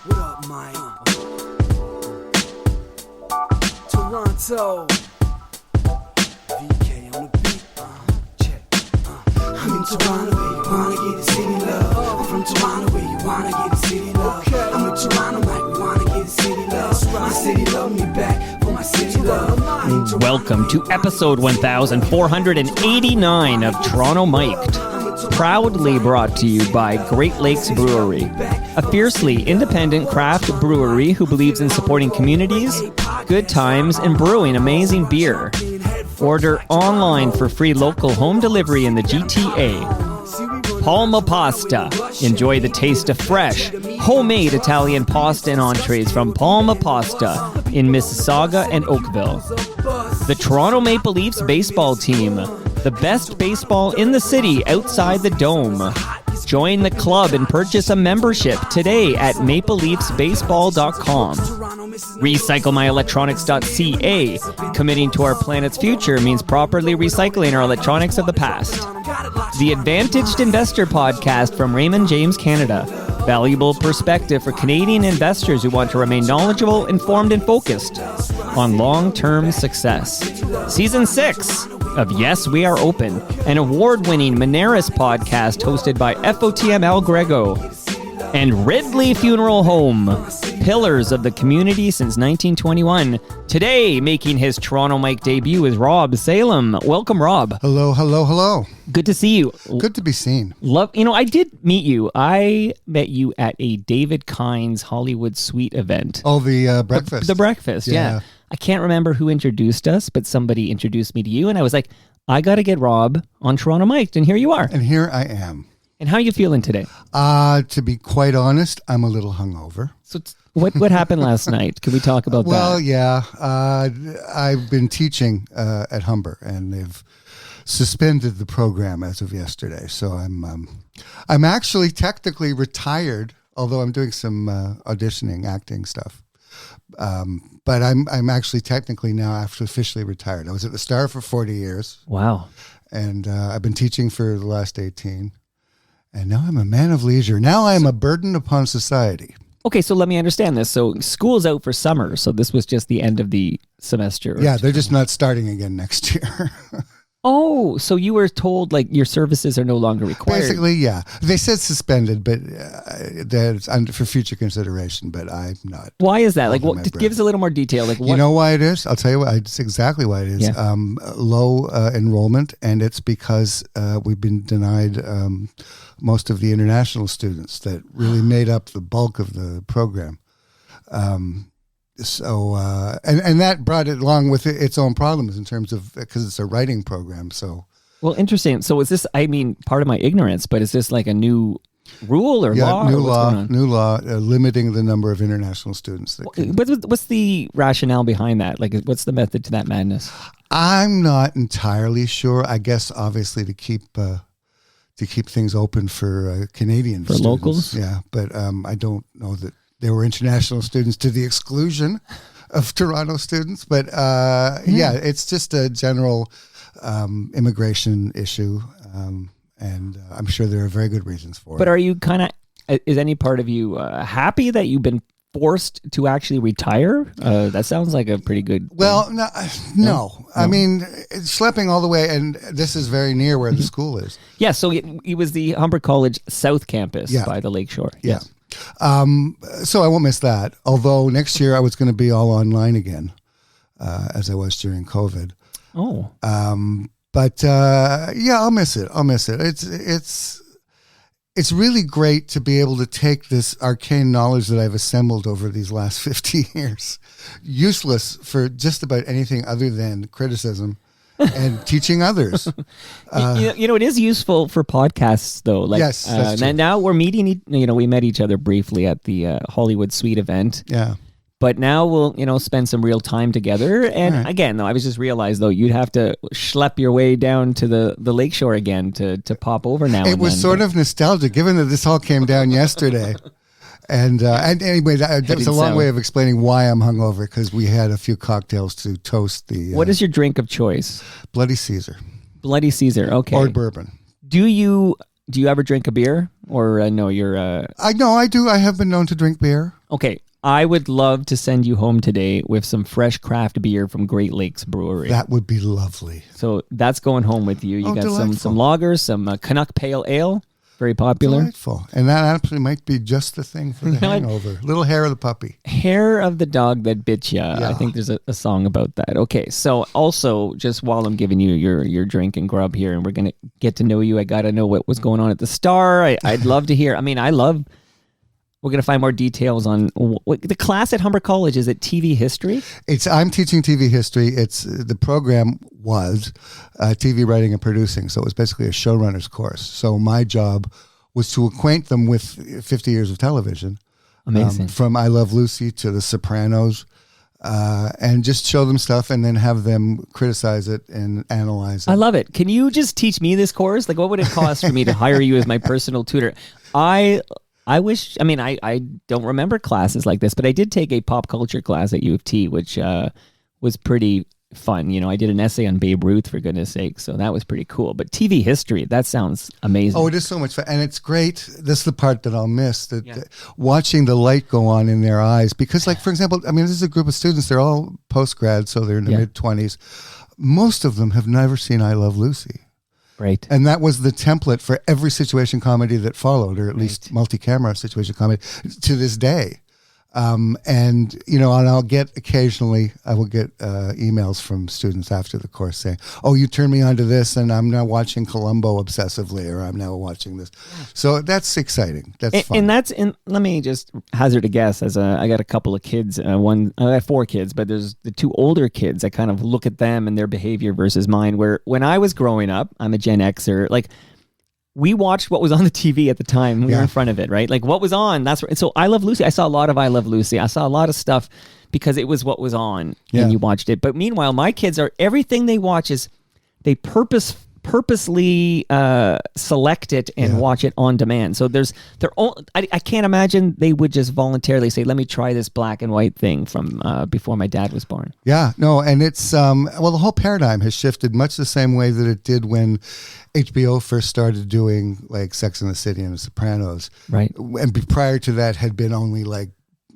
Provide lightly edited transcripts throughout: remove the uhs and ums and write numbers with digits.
What up, Mike? Toronto. VK on the beat. Check. I'm in Toronto where you wanna get the city love. I'm from Toronto where you wanna get the city love. I'm in Toronto like we wanna get the city love. My city love me back for my city love. Welcome to episode 1489 of Toronto Mic'd. Proudly brought to you by Great Lakes Brewery, a fiercely independent craft brewery who believes in supporting communities, good times, and brewing amazing beer. Order online for free local home delivery in the GTA. Palma Pasta. Enjoy the taste of fresh, homemade Italian pasta and entrees from Palma Pasta in Mississauga and Oakville. The Toronto Maple Leafs baseball team. The best baseball in the city outside the Dome. Join the club and purchase a membership today at mapleleafsbaseball.com. RecycleMyElectronics.ca. Committing to our planet's future means properly recycling our electronics of the past. The Advantaged Investor Podcast from Raymond James Canada. Valuable perspective for Canadian investors who want to remain knowledgeable, informed, and focused on long-term success. Season 6 of Yes, We Are Open, an award-winning Moneris podcast hosted by FOTM Al Grego. And Ridley Funeral Home, pillars of the community since 1921. Today, making his Toronto Mic debut is Rob Salem. Welcome, Rob. Hello, hello, hello. Good to see you. Good to be seen. I did meet you. I met you at a David Kine's Hollywood Suite event. Oh, the breakfast. The breakfast, yeah. I can't remember who introduced us, but somebody introduced me to you, and I was like, I got to get Rob on Toronto Mic'd, and here you are. And here I am. And how are you feeling today? To be quite honest, I'm a little hungover. So what happened last night? Can we talk about that? Well, yeah. I've been teaching at Humber, and they've suspended the program as of yesterday. So I'm actually technically retired, although I'm doing some auditioning, acting stuff. But I'm actually technically now officially retired. I was at the Star for 40 years. Wow. And I've been teaching for the last 18. And now I'm a man of leisure. Now I am a burden upon society. Okay, so let me understand this. So school's out for summer, so this was just the end of the semester. Yeah, they're just not starting again next year. Oh, so you were told like your services are no longer required. Basically, yeah. They said suspended, but that's for future consideration, but I'm not. Why is that? Like, give us a little more detail. Like, what? You know why it is? I'll tell you why. It's exactly why it is. Yeah. Low enrollment, and it's because we've been denied most of the international students that really made up the bulk of the program. So that brought it along with its own problems in terms of, because it's a writing program. So, well, interesting. So is this, part of my ignorance, but is this like a new rule or law? New law limiting the number of international students. What's the rationale behind that? Like, what's the method to that madness? I'm not entirely sure. I guess obviously to keep things open for Canadian students. Locals. Yeah, but I don't know that there were international students to the exclusion of Toronto students. But yeah, it's just a general immigration issue. And I'm sure there are very good reasons for it. But are you is any part of you happy that you've been forced to actually retire? That sounds like a pretty good thing. Well, no. I mean, schlepping all the way, and this is very near where the school is. Yeah, so it was the Humber College South Campus by the Lakeshore. Yeah. So I won't miss that. Although next year I was going to be all online again, as I was during COVID. Oh. But yeah, I'll miss it. It's really great to be able to take this arcane knowledge that I've assembled over these last 50 years, useless for just about anything other than criticism and teaching others. It is useful for podcasts, though. Like, yes, that's true. Now we're meeting. We met each other briefly at the Hollywood Suite event. Yeah. But now we'll, spend some real time together. And again, though, I was just realized, though, you'd have to schlep your way down to the lakeshore again to pop over now. It was sort of nostalgic, given that this all came down yesterday. And anyway, that's a long way of explaining why I'm hungover, because we had a few cocktails to toast the... What is your drink of choice? Bloody Caesar. Bloody Caesar, okay. Or bourbon. Do you do you ever drink a beer? Or no, you're... I know I do. I have been known to drink beer. Okay, I would love to send you home today with some fresh craft beer from Great Lakes Brewery. That would be lovely. So that's going home with you. You got some lagers, some Canuck Pale Ale, very popular. Delightful. And that actually might be just the thing for the hangover. Little hair of the puppy. Hair of the dog that bit ya. Yeah. I think there's a song about that. Okay, so also, just while I'm giving you your drink and grub here, and we're going to get to know you, I got to know what was going on at the Star. I'd love to hear. I mean, we're going to find more details on the class at Humber College. Is it TV history? I'm teaching TV history. The program was TV writing and producing. So it was basically a showrunner's course. So my job was to acquaint them with 50 years of television. Amazing. From I Love Lucy to The Sopranos. And just show them stuff and then have them criticize it and analyze it. I love it. Can you just teach me this course? Like, what would it cost for me to hire you as my personal tutor? I wish, I mean, I don't remember classes like this, but I did take a pop culture class at U of T, which was pretty fun. You know, I did an essay on Babe Ruth, for goodness sake, so that was pretty cool. But TV history, that sounds amazing. Oh, it is so much fun. And it's great. This is the part that I'll miss, watching the light go on in their eyes. Because, like, for example, I mean, this is a group of students. They're all post-grad, so they're in their mid-20s. Most of them have never seen I Love Lucy. Right. And that was the template for every situation comedy that followed, or at least multi-camera situation comedy to this day. And, you know, and I will get emails from students after the course saying, oh, you turned me on to this and I'm now watching Columbo obsessively, or I'm now watching this. So that's exciting. That's fun. And let me just hazard a guess. I got a couple of kids, I got 4 kids, but there's the 2 older kids. I kind of look at them and their behavior versus mine, where when I was growing up, I'm a Gen Xer, like, we watched what was on the TV at the time. We were in front of it, right? Like, what was on, that's right. So I Love Lucy. I saw a lot of I Love Lucy. I saw a lot of stuff because it was what was on and you watched it. But meanwhile, my kids everything they watch is they purposely select it and watch it on demand. So I can't imagine they would just voluntarily say, let me try this black and white thing from before my dad was born. Yeah, no, and it's, well, the whole paradigm has shifted much the same way that it did when HBO first started doing, like, Sex and the City and The Sopranos. Right. And prior to that had been only, like,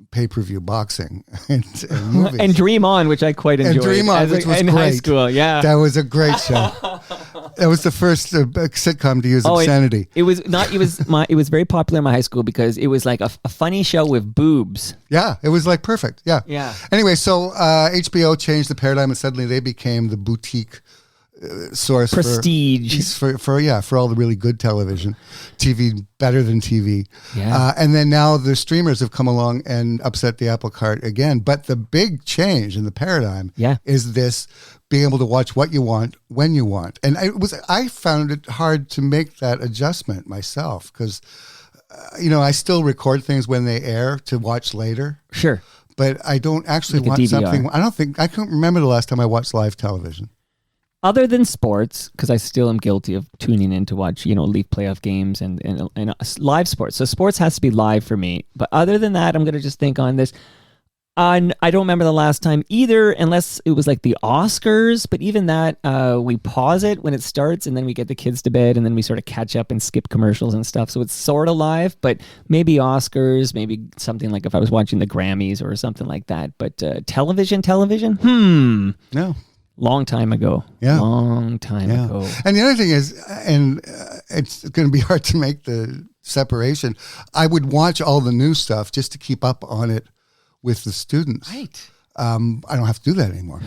pay-per-view boxing and movies. And Dream On, which I quite enjoyed. And Dream On, which was in great. High school, yeah. That was a great show. That was the first sitcom to use obscenity. It was very popular in my high school because it was like a funny show with boobs. Yeah, it was like perfect. Yeah. Yeah. Anyway, so HBO changed the paradigm and suddenly they became the boutique source prestige for all the really good television, TV better than TV. Yeah. And then now the streamers have come along and upset the apple cart again. But the big change in the paradigm is this being able to watch what you want when you want. And I found it hard to make that adjustment myself because you know, I still record things when they air to watch later. Sure. But I don't actually like watch something. I can't remember the last time I watched live television. Other than sports, because I still am guilty of tuning in to watch, you know, Leaf playoff games and live sports. So sports has to be live for me. But other than that, I'm going to just think on this. I don't remember the last time either, unless it was like the Oscars. But even that, we pause it when it starts and then we get the kids to bed and then we sort of catch up and skip commercials and stuff. So it's sort of live, but maybe Oscars, maybe something like if I was watching the Grammys or something like that. But television? No. Long time ago. Yeah. Long time ago. And the other thing is, and it's going to be hard to make the separation, I would watch all the new stuff just to keep up on it with the students. Right. I don't have to do that anymore.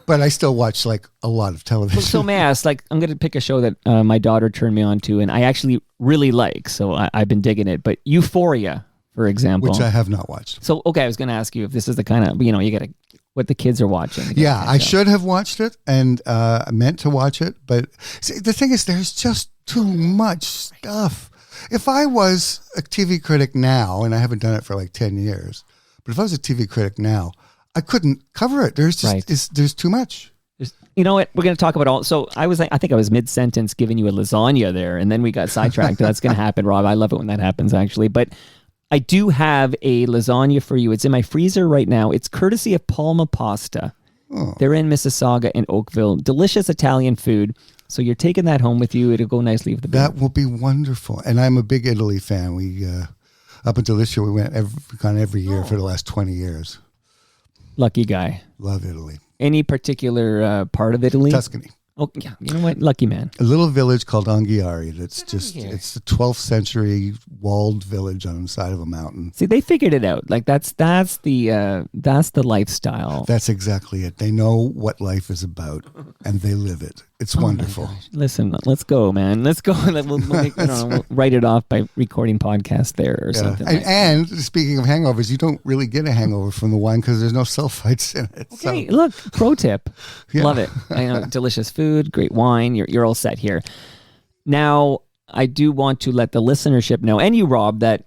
But I still watch, like, a lot of television. So may I ask, like, I'm going to pick a show that my daughter turned me on to and I actually really like, so I've been digging it. But Euphoria, for example. Which I have not watched. So, okay, I was going to ask you if this is the kind of, you know, you got to, what the kids are watching. Yeah, I should have watched it and meant to watch it. But see, the thing is, there's just too much stuff. If I was a TV critic now, and I haven't done it for like 10 years, but if I was a TV critic now, I couldn't cover it. There's just, there's too much. You know what? We're going to talk about all. So I think I was mid-sentence giving you a lasagna there, and then we got sidetracked. That's going to happen, Rob. I love it when that happens, actually. But I do have a lasagna for you. It's in my freezer right now. It's courtesy of Palma Pasta. Oh. They're in Mississauga and Oakville. Delicious Italian food. So you're taking that home with you. It'll go nicely with the beer. That will be wonderful. And I'm a big Italy fan. We up until this year, we gone every year for the last 20 years. Lucky guy. Love Italy. Any particular part of Italy? Tuscany. Oh, yeah. You know what? Lucky man. A little village called Anghiari. That's just, it's the 12th century walled village on the side of a mountain. See, they figured it out. Like that's the lifestyle. That's exactly it. They know what life is about and they live it. It's wonderful. Listen, let's go, man. Let's go. We'll write it off by recording podcast there or something. And speaking of hangovers, you don't really get a hangover from the wine because there's no sulfites in it. Okay, look, pro tip. Love it. I know, delicious food, great wine. You're all set here. Now, I do want to let the listenership know, and you, Rob, that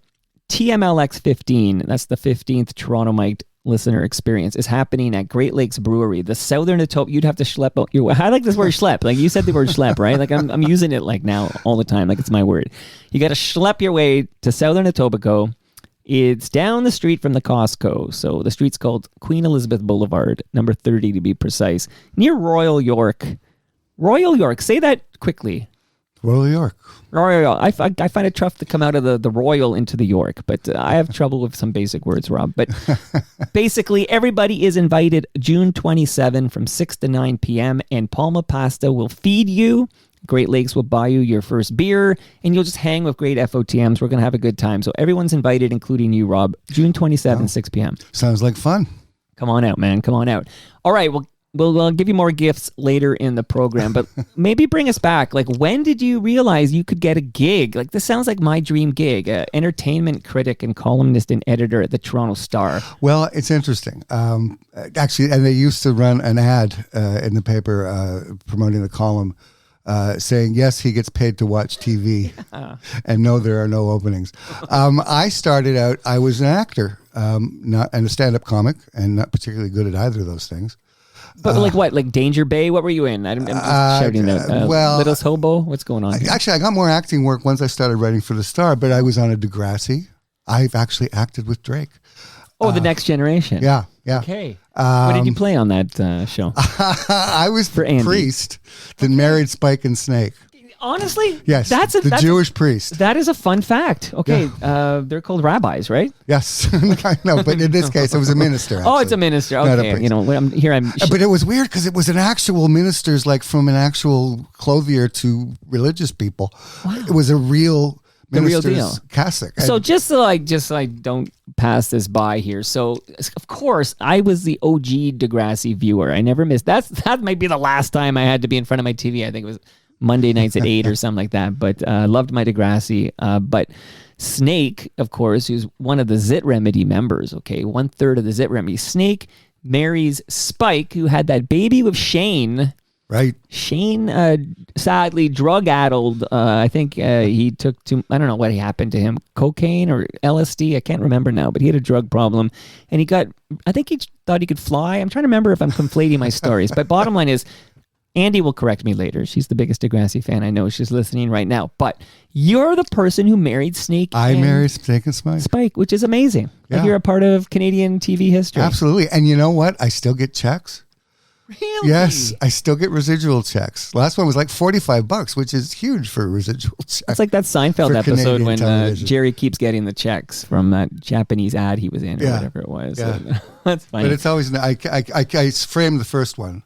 TMLX 15, that's the 15th Toronto Mic'd listener experience, is happening at Great Lakes Brewery, the Southern Etobicoke. You'd have to schlep out your. I like this word schlep. Like you said the word schlep, right? Like I'm using it like now all the time. Like it's my word. You got to schlep your way to Southern Etobicoke. It's down the street from the Costco. So the street's called Queen Elizabeth Boulevard, number 30 to be precise, near Royal York. Royal York. Say that quickly. Royal York. Royal York. I find it tough to come out of the Royal into the York, but I have trouble with some basic words, Rob. But basically, everybody is invited June 27 from 6 to 9 p.m. and Palma Pasta will feed you. Great Lakes will buy you your first beer, and you'll just hang with great FOTMs. We're going to have a good time. So everyone's invited, including you, Rob. June 27, 6 p.m. Sounds like fun. Come on out, man. Come on out. All right, well, we'll give you more gifts later in the program, but maybe bring us back. Like, when did you realize you could get a gig? Like, this sounds like my dream gig. Entertainment critic and columnist and editor at the Toronto Star. Well, it's interesting. Actually, and they used to run an ad in the paper promoting the column saying, yes, he gets paid to watch TV and no, there are no openings. I started out, I was an actor and a stand-up comic and not particularly good at either of those things. But like what? Like Danger Bay? What were you in? I'm just shouting out. Littlest Hobo? What's going on here? Actually, I got more acting work once I started writing for the Star, but I was on a Degrassi. I've actually acted with Drake. Oh, The Next Generation. Yeah. Okay. What did you play on that show? I was For the Andy. priest that married Spike and Snake. Honestly? Yes, that's the Jewish priest. That is a fun fact. Okay, they're called rabbis, right? Yes. I know, but in this case, it was a minister. Oh, it's a minister. Okay, But it was weird because it was an actual minister's, like from an actual clothier to religious people. Wow. It was a real minister's deal. cassock. So just so I don't pass this by here. So of course I was the OG Degrassi viewer. I never missed. That might be the last time I had to be in front of my TV. I think it was Monday nights at 8 or something like that. But loved my Degrassi. But Snake, of course, who's one of the Zit Remedy members. Okay, 1/3 of the Zit Remedy. Snake marries Spike, who had that baby with Shane. Right. Shane, sadly drug-addled. I think he took I don't know what happened to him, cocaine or LSD. I can't remember now, but he had a drug problem. And I think he thought he could fly. I'm trying to remember if I'm conflating my stories. But bottom line is, Andy will correct me later. She's the biggest Degrassi fan I know. She's listening right now. But you're the person who married Snake. I married Snake and Spike. Spike, which is amazing. Yeah. Like you're a part of Canadian TV history. Absolutely. And you know what? I still get checks. Really? Yes, I still get residual checks. Last one was like $45, which is huge for a residual check. It's like that Seinfeld episode Canadian when Jerry keeps getting the checks from that Japanese ad he was in or whatever it was. Yeah. That's funny. But it's always, I framed the first one.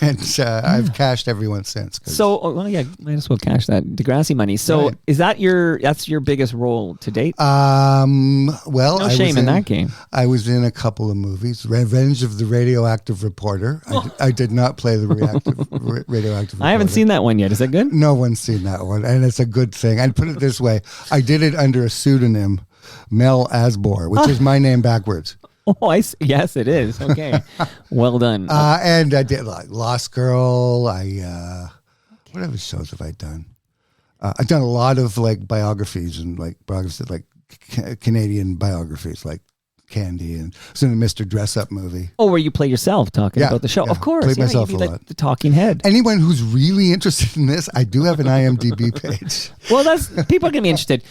And I've cashed everyone since. So, might as well cash that Degrassi money. So, right. Is that that's your biggest role to date? Well, no shame in that game. I was in a couple of movies. Revenge of the Radioactive Reporter. I did not play the radioactive reporter. I haven't seen that one yet. Is that good? No one's seen that one, and it's a good thing. I'd put it this way: I did it under a pseudonym, Mel Asbor, which is my name backwards. Oh, yes, it is. Okay. Well done. And I did like Lost Girl. What other shows have I done? I've done a lot of like biographies and like biographies, like Canadian biographies, like Candy, and it was in a Mr. Dress Up movie. Oh, where you play yourself talking about the show. Of course. Played myself you'd a be lot. like the talking head. Anyone who's really interested in this, I do have an IMDb page. Well, people are going to be interested.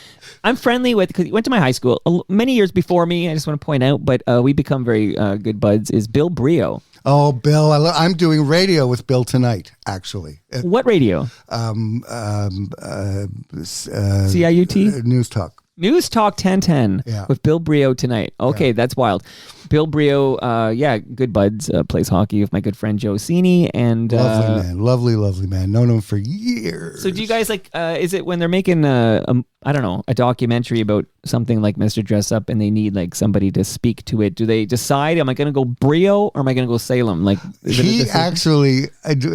I'm friendly with, because he went to my high school many years before me, I just want to point out, but we become very good buds, is Bill Brio. Oh, Bill, I'm doing radio with Bill tonight, actually. What radio? CIUT? News Talk. News Talk 1010 with Bill Brio tonight. Okay, that's wild. Bill Brio, good buds, plays hockey with my good friend Joe Cini. And, lovely man. Known him for years. So do you guys is it when they're making a documentary about something like Mr. Dress Up and they need like somebody to speak to it, do they decide, am I going to go Brio or am I going to go Salem? Like, he actually,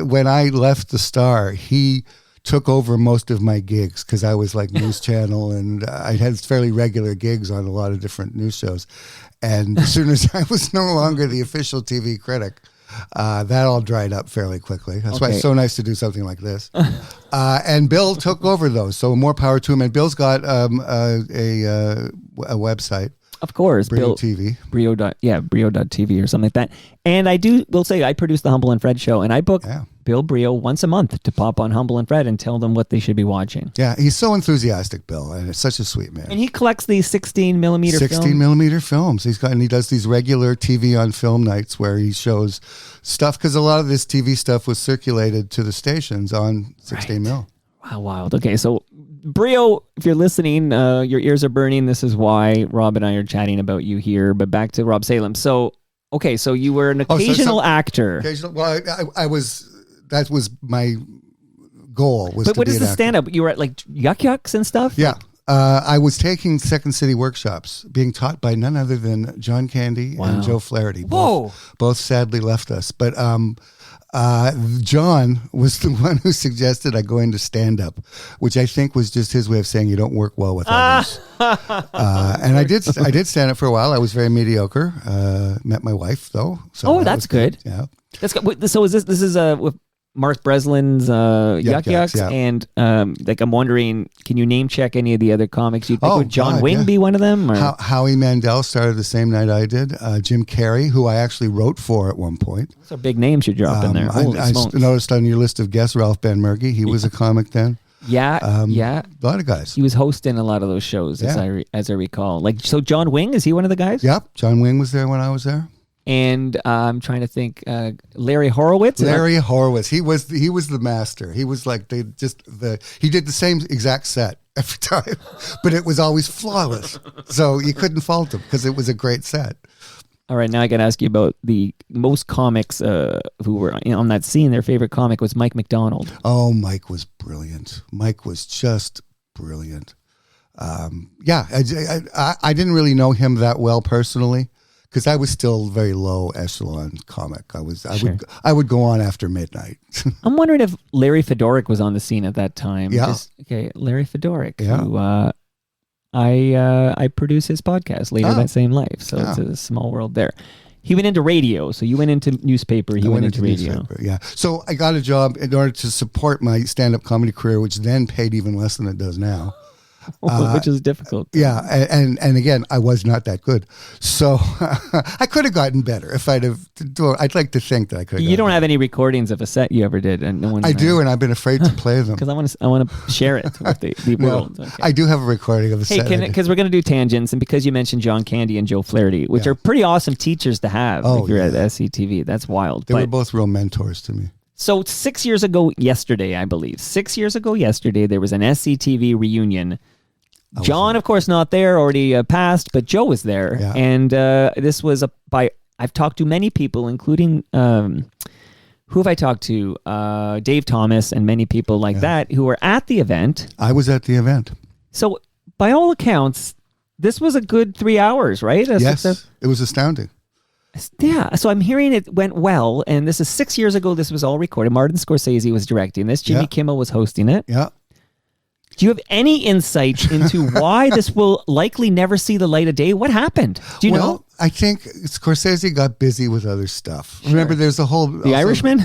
when I left the Star, he took over most of my gigs because I was like News Channel and I had fairly regular gigs on a lot of different news shows. And as soon as I was no longer the official TV critic, that all dried up fairly quickly. That's why it's so nice to do something like this. And Bill took over those, so more power to him. And Bill's got a website. Of course, Brio TV. Brio.tv or something like that. And I will say I produce the Humble and Fred show, and I book Bill Brio once a month to pop on Humble and Fred and tell them what they should be watching. Yeah, he's so enthusiastic, Bill, and it's such a sweet man. And he collects these 16 millimeter films. And he does these regular TV on film nights where he shows stuff, because a lot of this TV stuff was circulated to the stations on 16 mil. Wow, wild. Okay, so Brio, if you're listening, your ears are burning. This is why Rob and I are chatting about you here. But back to Rob Salem. So, so you were an occasional actor. Well, I was. That was my goal. But what is the stand-up? You were at like Yuck Yucks and stuff? Yeah. I was taking Second City workshops, being taught by none other than John Candy and Joe Flaherty. Both sadly left us. But John was the one who suggested I go into stand-up, which I think was just his way of saying you don't work well with others. And I did stand-up for a while. I was very mediocre. Met my wife, though. So that's good. Yeah. That's good. So this is with Mark Breslin's Yuck Yucks, and I'm wondering, can you name check any of the other comics? You think would John Wing be one of them? Or? Howie Mandel started the same night I did. Jim Carrey, who I actually wrote for at one point. Those are big names you dropped in there. I noticed on your list of guests, Ralph Benmergui. He was a comic then. Yeah, a lot of guys. He was hosting a lot of those shows, as I recall. So John Wing, is he one of the guys? Yep, John Wing was there when I was there. And I'm trying to think, Larry Horowitz. Larry Horowitz, he was the master. He was like he did the same exact set every time, but it was always flawless. So you couldn't fault him because it was a great set. All right, now I got to ask you about the most comics who were on that scene. Their favorite comic was Mike McDonald. Oh, Mike was brilliant. Mike was just brilliant. I didn't really know him that well personally, because I was still very low echelon comic. I would go on after midnight. I'm wondering if Larry Fedoric was on the scene at that time. Yeah. Larry Fedoric, who I produce his podcast, Later That Same Life. So it's a small world there. He went into radio. So you went into newspaper. He went into radio. Yeah. So I got a job in order to support my stand-up comedy career, which then paid even less than it does now. Which is difficult. Yeah, and again, I was not that good, so I could have gotten better if I'd have. I'd like to think that I could. You don't have any recordings of a set you ever did, and no one. I do, and I've been afraid to play them because I want to share it with the world. Okay. I do have a recording of a set. Hey, because we're going to do tangents, and because you mentioned John Candy and Joe Flaherty, which are pretty awesome teachers to have if you're at SCTV. That's wild. They were both real mentors to me. So 6 years ago yesterday, I believe, there was an SCTV reunion. John, of course, not there, already passed, but Joe was there. Yeah. And this was I've talked to many people, including, who have I talked to? Dave Thomas and many people like that who were at the event. I was at the event. So by all accounts, this was a good 3 hours, right? Yes, it was astounding. Yeah, so I'm hearing it went well, and this is 6 years ago. This was all recorded. Martin Scorsese was directing this. Jimmy Kimmel was hosting it. Yeah. Do you have any insight into why this will likely never see the light of day? What happened? Do you know? I think Scorsese got busy with other stuff. Sure. Remember, there's a whole... The Irishman?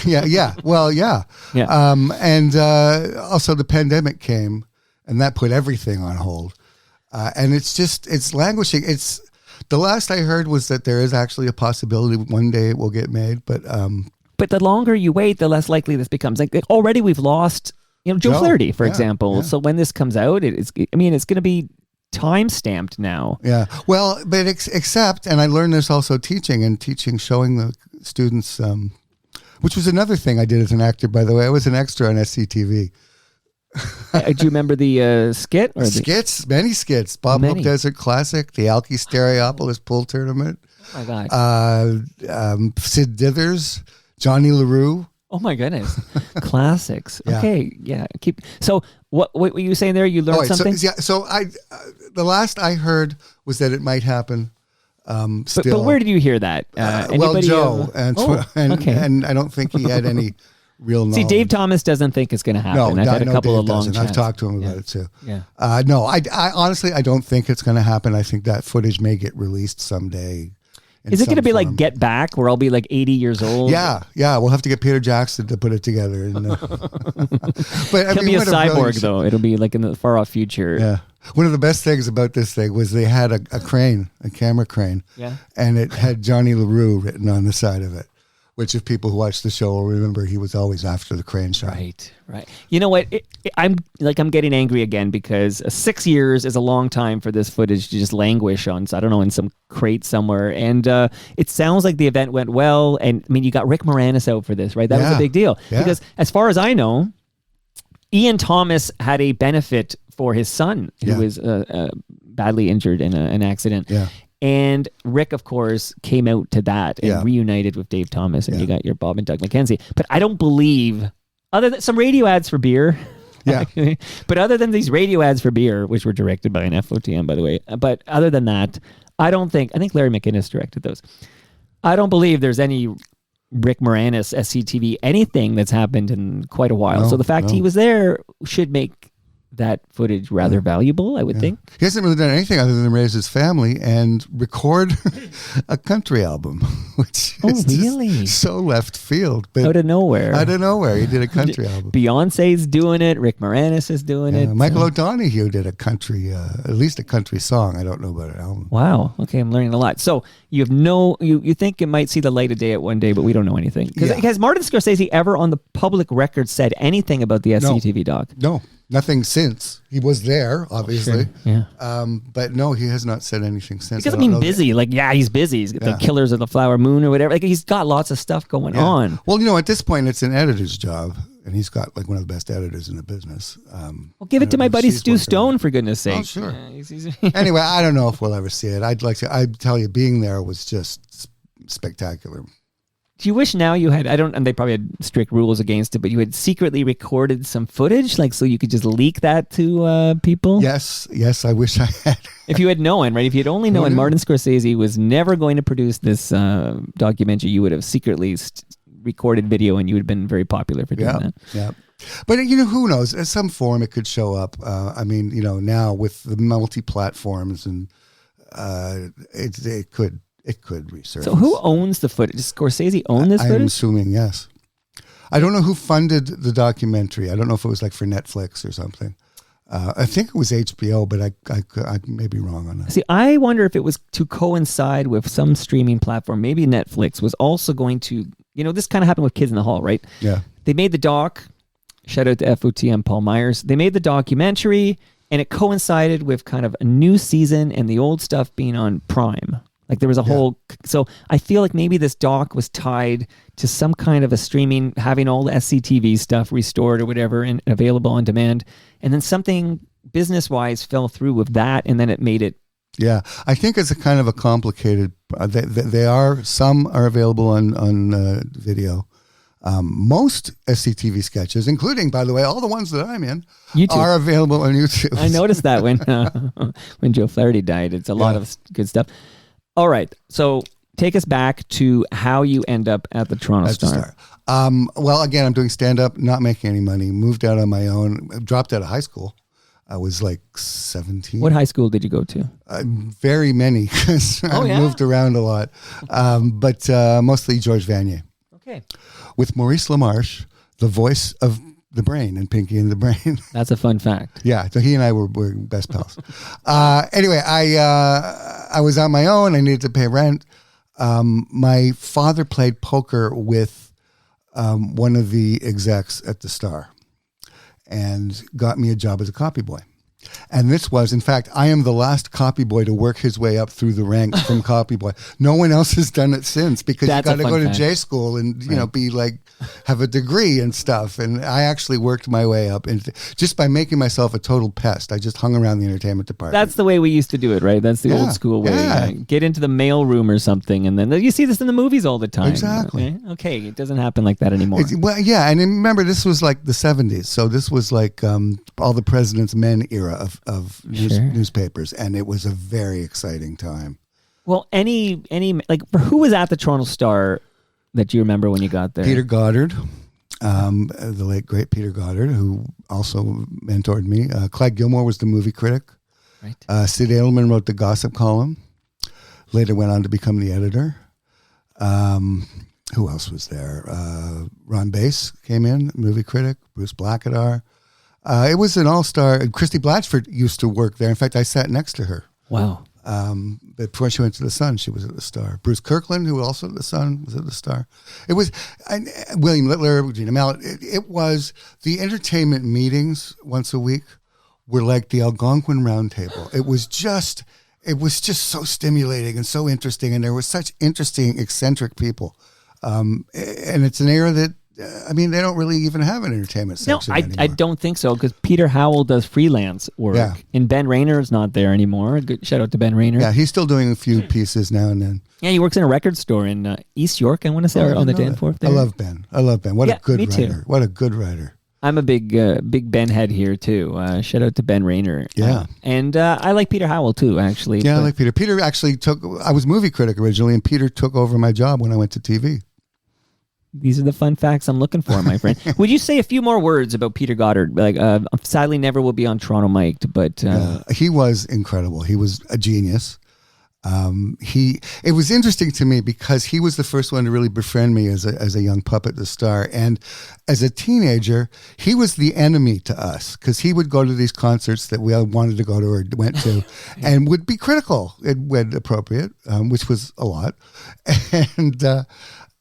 Yeah. Well, yeah. And also the pandemic came, and that put everything on hold. And it's languishing. The last I heard was that there is actually a possibility one day it will get made, but the longer you wait, the less likely this becomes. Like already we've lost, Joe Flaherty, for example. Yeah. So when this comes out, it's going to be time stamped now. Yeah. Well, but except, and I learned this also teaching, showing the students, which was another thing I did as an actor, by the way. I was an extra on SCTV. Do you remember the skit? Or skits, many skits. Bob Hope Desert Classic, the Alki Stereopolis Pool Tournament. Oh my God. Sid Dithers, Johnny LaRue. Oh my goodness. Classics. Yeah. Okay. Yeah. So what were you saying there? You learned something? So I the last I heard was that it might happen. Still. But where did you hear that? Joe, and I don't think he had any real knowledge. See, Dave Thomas doesn't think it's going to happen. I've had a couple of long chats. I've talked to him about it too. Yeah. No, I honestly, I don't think it's going to happen. I think that footage may get released someday. Is it going to be like Get Back, where I'll be like 80 years old? Yeah. We'll have to get Peter Jackson to put it together. But he'll be a cyborg, though. It'll be like in the far off future. Yeah. One of the best things about this thing was they had a crane, a camera crane, and it had Johnny LaRue written on the side of it, which if people who watch the show will remember, he was always after the crane shot. Right. You know what? I'm getting angry again because 6 years is a long time for this footage to just languish on, I don't know, in some crate somewhere. And it sounds like the event went well. And I mean, you got Rick Moranis out for this, right? That was a big deal. Yeah. Because as far as I know, Ian Thomas had a benefit for his son who was badly injured in an accident. Yeah. And Rick, of course, came out to that and reunited with Dave Thomas, and you got your Bob and Doug McKenzie. But I don't believe, other than some radio ads for beer, but other than these radio ads for beer, which were directed by an FOTM, by the way, but other than that, I think Larry McInnes directed those. I don't believe there's any Rick Moranis, SCTV, anything that's happened in quite a while. So the fact he was there should make that footage rather valuable, I would think. He hasn't really done anything other than raise his family and record a country album, which is just so left field. But out of nowhere, he did a country album. Beyonce's doing it. Rick Moranis is doing it. Michael O'Donoghue did a country, at least a country song. I don't know about an album. Wow. Okay, I'm learning a lot. So you have you think it might see the light of day at one day, but we don't know anything. Has Martin Scorsese ever on the public record said anything about the SCTV doc? No. Nothing since. He was there, obviously. Sure. Yeah. But no, he has not said anything since. He doesn't mean busy. He's busy. He's got the Killers of the Flower Moon or whatever. Like, he's got lots of stuff going on. Well, at this point, it's an editor's job, and he's got like one of the best editors in the business. Well, give it to my buddy Stu Stone, for goodness sake. Oh, sure. Anyway, I don't know if we'll ever see it. I'd tell you, being there was just spectacular. Do you wish now you had, and they probably had strict rules against it, but you had secretly recorded some footage, like so you could just leak that to people? Yes, I wish I had. If you had known, right? If you had only known Martin Scorsese was never going to produce this documentary, you would have secretly recorded video and you would have been very popular for doing that. Yeah. But, who knows? In some form it could show up. Now with the multi-platforms and it could. It could resurface. So who owns the footage? Does Scorsese own this footage? I'm assuming yes. I don't know who funded the documentary. I don't know if it was like for Netflix or something. I think it was HBO, but I may be wrong on that. See, I wonder if it was to coincide with some streaming platform. Maybe Netflix was also going to, this kind of happened with Kids in the Hall, right? Yeah. They made the doc. Shout out to FOTM Paul Myers. They made the documentary, and it coincided with kind of a new season and the old stuff being on Prime. Like there was a whole, so I feel like maybe this doc was tied to some kind of a streaming, having all the SCTV stuff restored or whatever and available on demand. And then something business-wise fell through with that, and then it made it. Yeah, I think it's a kind of a complicated, some are available on video. Most SCTV sketches, including, by the way, all the ones that I'm in, are available on YouTube. I noticed that when Joe Flaherty died. It's a lot of good stuff. All right, so take us back to how you end up at the Toronto Star. Well, again, I'm doing stand-up, not making any money, moved out on my own, dropped out of high school. I was like 17. What high school did you go to? Very many, because I moved around a lot, but mostly George Vanier. Okay. With Maurice LaMarche, the voice of the Brain in Pinky and the Brain. That's a fun fact. Yeah, so he and I were best pals. Anyway, I was on my own. I needed to pay rent. My father played poker with one of the execs at the Star and got me a job as a copy boy. And this was, in fact, I am the last copy boy to work his way up through the ranks from copy boy. No one else has done it since because That's you got to go to fact. J school and be like have a degree and stuff. And I actually worked my way up, and just by making myself a total pest. I just hung around the entertainment department. That's the way we used to do it, right? That's the old school way. Yeah. Get into the mail room or something, and then you see this in the movies all the time. Exactly. Okay, it doesn't happen like that anymore. Well, yeah, and remember, this was like the 70s, so this was like all the President's Men era of newspapers, and it was a very exciting time. Well, any like who was at the Toronto Star that you remember when you got there? Peter Goddard, the late great Peter Goddard, who also mentored me. Clyde Gilmore was the movie critic. Right. Sid Edelman wrote the gossip column. Later went on to become the editor. Who else was there? Ron Bass came in, movie critic. Bruce Blackadar. It was an all-star. Christy Blatchford used to work there. In fact, I sat next to her. Wow. Before she went to the Sun, she was at the Star. Bruce Kirkland, who also at the Sun, was at the Star. It was William Littler, Gina Mallet. It was the entertainment meetings once a week were like the Algonquin Round Table. It was just so stimulating and so interesting, and there were such interesting, eccentric people. And it's an era that, they don't really even have an entertainment section anymore. I don't think so, because Peter Howell does freelance work, and Ben Rayner's not there anymore. Good shout out to Ben Rayner. Yeah, he's still doing a few pieces now and then. Yeah, he works in a record store in East York, I want to say, on the Danforth there. I love Ben. What a good me writer. too. What a good writer. I'm a big Ben head here, too. Shout out to Ben Rayner. Yeah. And I like Peter Howell, too, actually. Yeah, I like Peter. Peter actually I was movie critic originally, and Peter took over my job when I went to TV. These are the fun facts I'm looking for, my friend. Would you say a few more words about Peter Goddard? Like, sadly, never will be on Toronto Mic'd, but he was incredible. He was a genius. It was interesting to me because he was the first one to really befriend me as a young pup at the Star, and as a teenager, he was the enemy to us because he would go to these concerts that we all wanted to go to or went to, and would be critical when appropriate, which was a lot, and.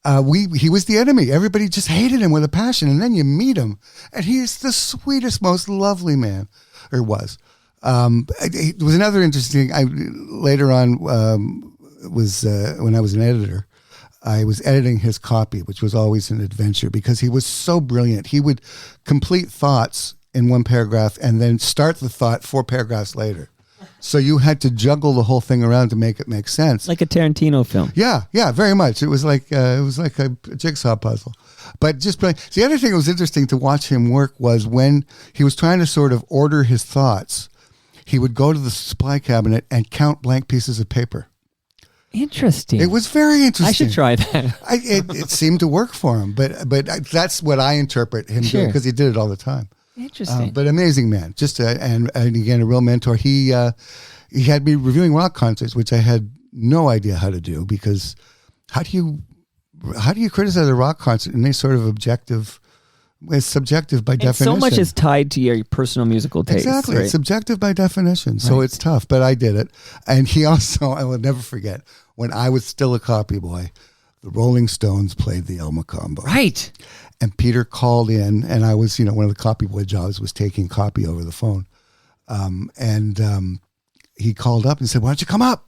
He was the enemy. Everybody just hated him with a passion. And then you meet him, and he is the sweetest, most lovely man, or was. It was another interesting thing. Later on, was when I was an editor, I was editing his copy, which was always an adventure because he was so brilliant. He would complete thoughts in one paragraph and then start the thought 4 paragraphs later. So you had to juggle the whole thing around to make it make sense. like a Tarantino film. Yeah, very much. It was like a jigsaw puzzle. But just the other thing that was interesting to watch him work was when he was trying to sort of order his thoughts, he would go to the supply cabinet and count blank pieces of paper. Interesting. It was very interesting. I should try that. It seemed to work for him, but that's what I interpret him doing because he did it all the time. Interesting. But amazing man. Just and again, a real mentor. He had me reviewing rock concerts, which I had no idea how to do because how do you criticize a rock concert in any sort of objective? It's subjective by definition. So much is tied to your personal musical taste. Exactly. Right? It's subjective by definition. So it's tough, but I did it. And he also, I will never forget, when I was still a copy boy, the Rolling Stones played the Elma Combo. Right. And Peter called in, and I was, one of the copy boy jobs was taking copy over the phone. He called up and said, "Why don't you come up?"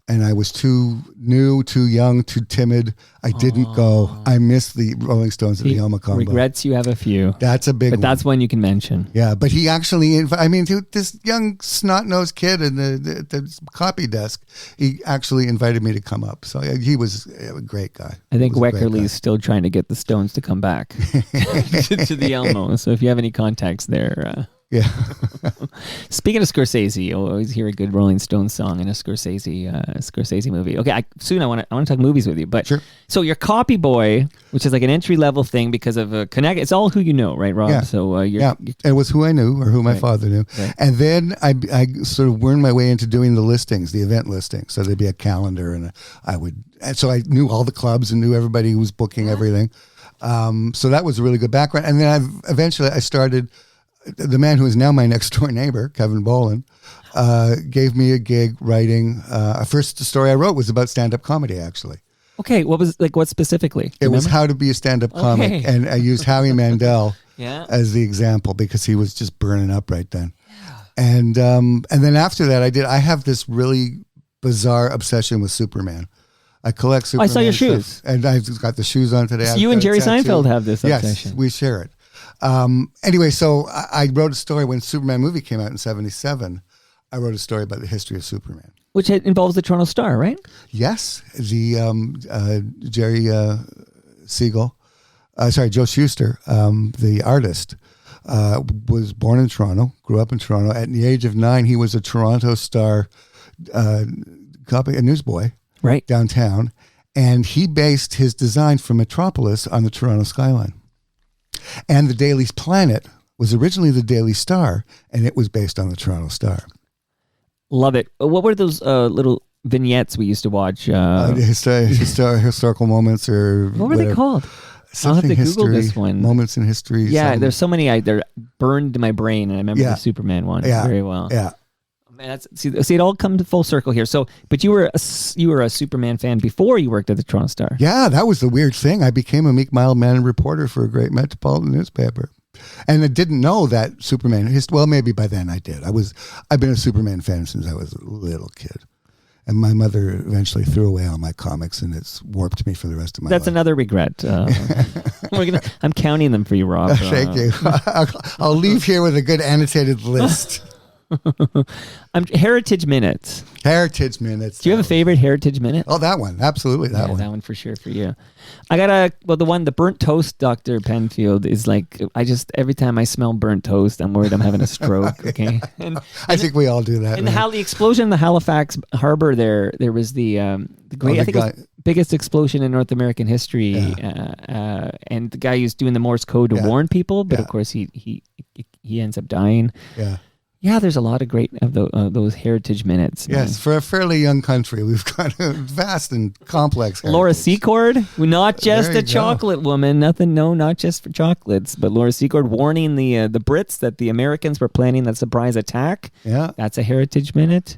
And I was too new, too young, too timid. I didn't go. I missed the Rolling Stones at the Elma Combo. Regrets you have a few. That's a big one. But that's one you can mention. Yeah, but he actually, this young snot-nosed kid in the copy desk, he actually invited me to come up. So he was a great guy. I think Weckerly's still trying to get the Stones to come back to the Elmo. So if you have any contacts there... Yeah. Speaking of Scorsese, you'll always hear a good Rolling Stones song in a Scorsese movie. Okay, soon I want to talk movies with you. But sure. So your copy boy, which is like an entry level thing because of a connect. It's all who you know, right, Rob? Yeah. So it was who I knew or who my father knew, and then I sort of wormed my way into doing the listings, the event listings. So there'd be a calendar, and so I knew all the clubs and knew everybody who was booking everything. So that was a really good background. And then eventually I started, the man who is now my next door neighbor, Kevin Boland, gave me a gig writing. First story I wrote was about stand-up comedy, actually. Okay, what specifically? It was how to be a stand-up comic. Okay. And I used Howie Mandel Yeah. as the example because he was just burning up right then. And then after that I have this really bizarre obsession with Superman. I collect Superman. I saw your stuff, shoes. and I've got the shoes on today. So I've you got and a Jerry tattoo. Seinfeld have this Yes, obsession. we share it. Anyway, so I wrote a story when Superman movie came out in 1977. I wrote a story about the history of Superman. Which involves the Toronto Star, right? Yes, the Jerry Joe Shuster, the artist, was born in Toronto, grew up in Toronto. At the age of 9, he was a Toronto Star a newsboy Right. downtown, and he based his design for Metropolis on the Toronto skyline. And the Daily Planet was originally the Daily Star, and it was based on the Toronto Star. Love it. What were those little vignettes we used to watch? Historical moments, or what were they called? I'll have Something to Google history, this one. moments in history. Yeah, something. there's so many. They're burned in my brain, and I remember Yeah. the Superman one Yeah. very well. Yeah. Man, see, it all come to full circle here. So, but you were a Superman fan before you worked at the Toronto Star. Yeah, that was the weird thing. I became a meek, mild-mannered reporter for a great metropolitan newspaper. And I didn't know that Superman, well, maybe by then I did. I've been a Superman fan since I was a little kid. And my mother eventually threw away all my comics, and it's warped me for the rest of my life. That's another regret. I'm counting them for you, Rob. Thank you. I'll leave here with a good annotated list. Heritage Minutes. Heritage Minutes. Do you have a favorite Heritage Minute? Oh, that one. Absolutely, that one. That one for sure for you. I got the burnt toast, Dr. Penfield, is like, every time I smell burnt toast, I'm worried I'm having a stroke. Okay. I think we all do that. And right? the explosion in the Halifax harbor there was the great, I think it was biggest explosion in North American history. Yeah. And the guy who's doing the Morse code to warn people, but Yeah. of course he ends up dying. Yeah. Yeah, there's a lot of great of those Heritage Minutes. Yes, for a fairly young country, we've got a vast and complex heritage. Laura Secord, not just There you a chocolate woman, not just for chocolates, but Laura Secord warning the Brits that the Americans were planning that surprise attack. Yeah. That's a Heritage Minute.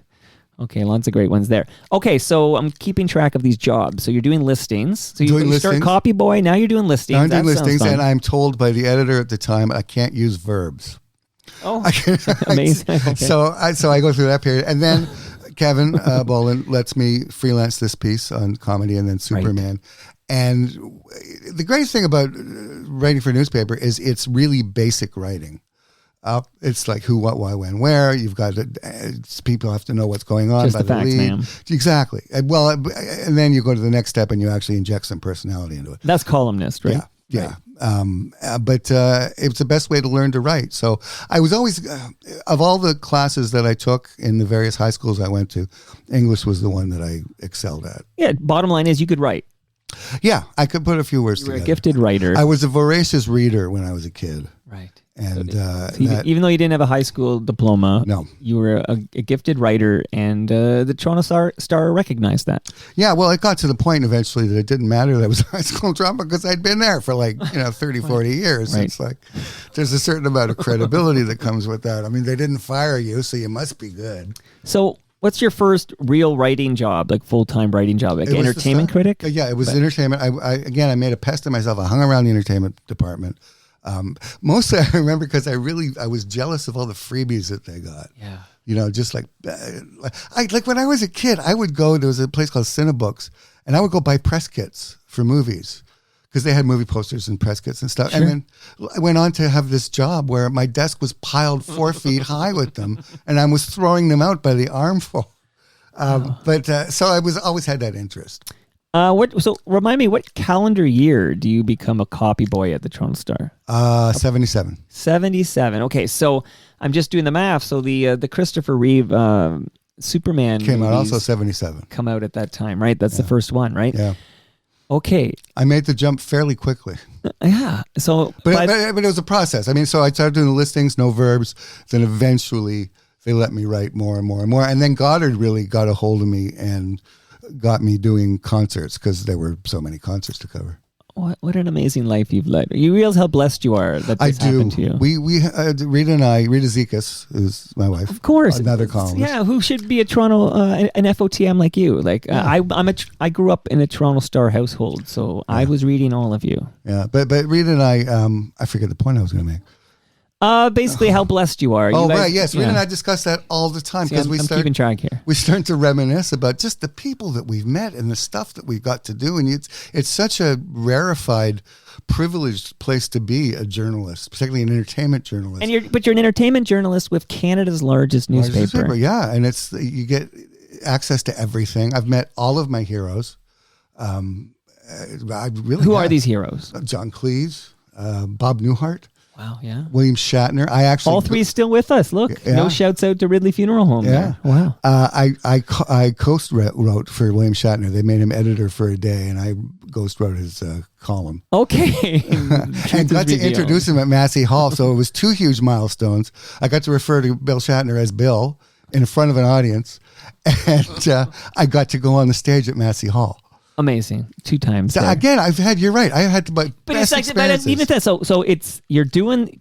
Okay, lots of great ones there. Okay, so I'm keeping track of these jobs. So you're doing listings. So you start copy boy, now you're doing listings. Now I'm doing That sounds listings, fun. and I'm told by the editor at the time I can't use verbs. Oh, amazing. Okay. So I go through that period, and then Kevin Boland lets me freelance this piece on comedy and then Superman. And the greatest thing about writing for a newspaper is it's really basic writing. It's like who, what, why, when, where. You've got people have to know what's going on. Just by the facts, lead. ma'am. Exactly. Well, and then you go to the next step and you actually inject some personality into it. That's columnist, right? Yeah. But it's the best way to learn to write. So I was always, of all the classes that I took in the various high schools I went to, English was the one that I excelled at. Yeah, bottom line is you could write. Yeah, I could put a few words You were together. a gifted writer. I was a voracious reader when I was a kid. Right. And So even though you didn't have a high school diploma, No. you were a gifted writer, and the Toronto Star recognized that. yeah, well, it got to the point eventually that it didn't matter that I was a high school drama because I'd been there for 30, 40 years. Right. It's like there's a certain amount of credibility that comes with that. I mean, they didn't fire you, so you must be good. So what's your first real writing job, like full-time writing job, like It was entertainment critic? Yeah, it was entertainment. I made a pest of myself. I hung around the entertainment department. Mostly I remember because I was jealous of all the freebies that they got. Yeah. Just like when I was a kid, I would go, there was a place called Cinebooks, and I would go buy press kits for movies because they had movie posters and press kits and stuff. Sure. And then I went on to have this job where my desk was piled 4 feet high with them, and I was throwing them out by the armful. So I always had that interest. So remind me, what calendar year do you become a copy boy at the Toronto Star? 77. 77. Okay, so I'm just doing the math. So the Christopher Reeve Superman Came out movies also 77. come out at that time, right? That's the first one, right? Yeah. Okay. I made the jump fairly quickly. Yeah. So, But it was a process. I mean, so I started doing the listings, no verbs. Then eventually they let me write more and more and more. And then Goddard really got a hold of me and got me doing concerts because there were so many concerts to cover. What an amazing life you've led. You realize how blessed you are that this happened to you. Rita Zikas, who's my wife, of course, another columnist. Yeah, who should be a Toronto an FOTM like you? Like I grew up in a Toronto Star household, so I was reading all of you. Yeah, but Rita and I forget the point I was going to make. Basically, how blessed you are. Right, yes. Rita and I discuss that all the time because I'm keeping track here. We start to reminisce about just the people that we've met and the stuff that we've got to do, and it's such a rarefied, privileged place to be a journalist, particularly an entertainment journalist. But you're an entertainment journalist with Canada's largest newspaper. Yeah, and you get access to everything. I've met all of my heroes. Who are these heroes? John Cleese, Bob Newhart. Wow, yeah. William Shatner. All three still with us. Look, no shouts out to Ridley Funeral Home. Yeah. There. Wow. I ghost wrote for William Shatner. They made him editor for a day, and I ghost wrote his column. Okay. And got to introduce him at Massey Hall. So it was 2 huge milestones. I got to refer to Bill Shatner as Bill in front of an audience, and I got to go on the stage at Massey Hall. Amazing. 2 times. So again, you're right. I had to buy best experiences. Even that, so you're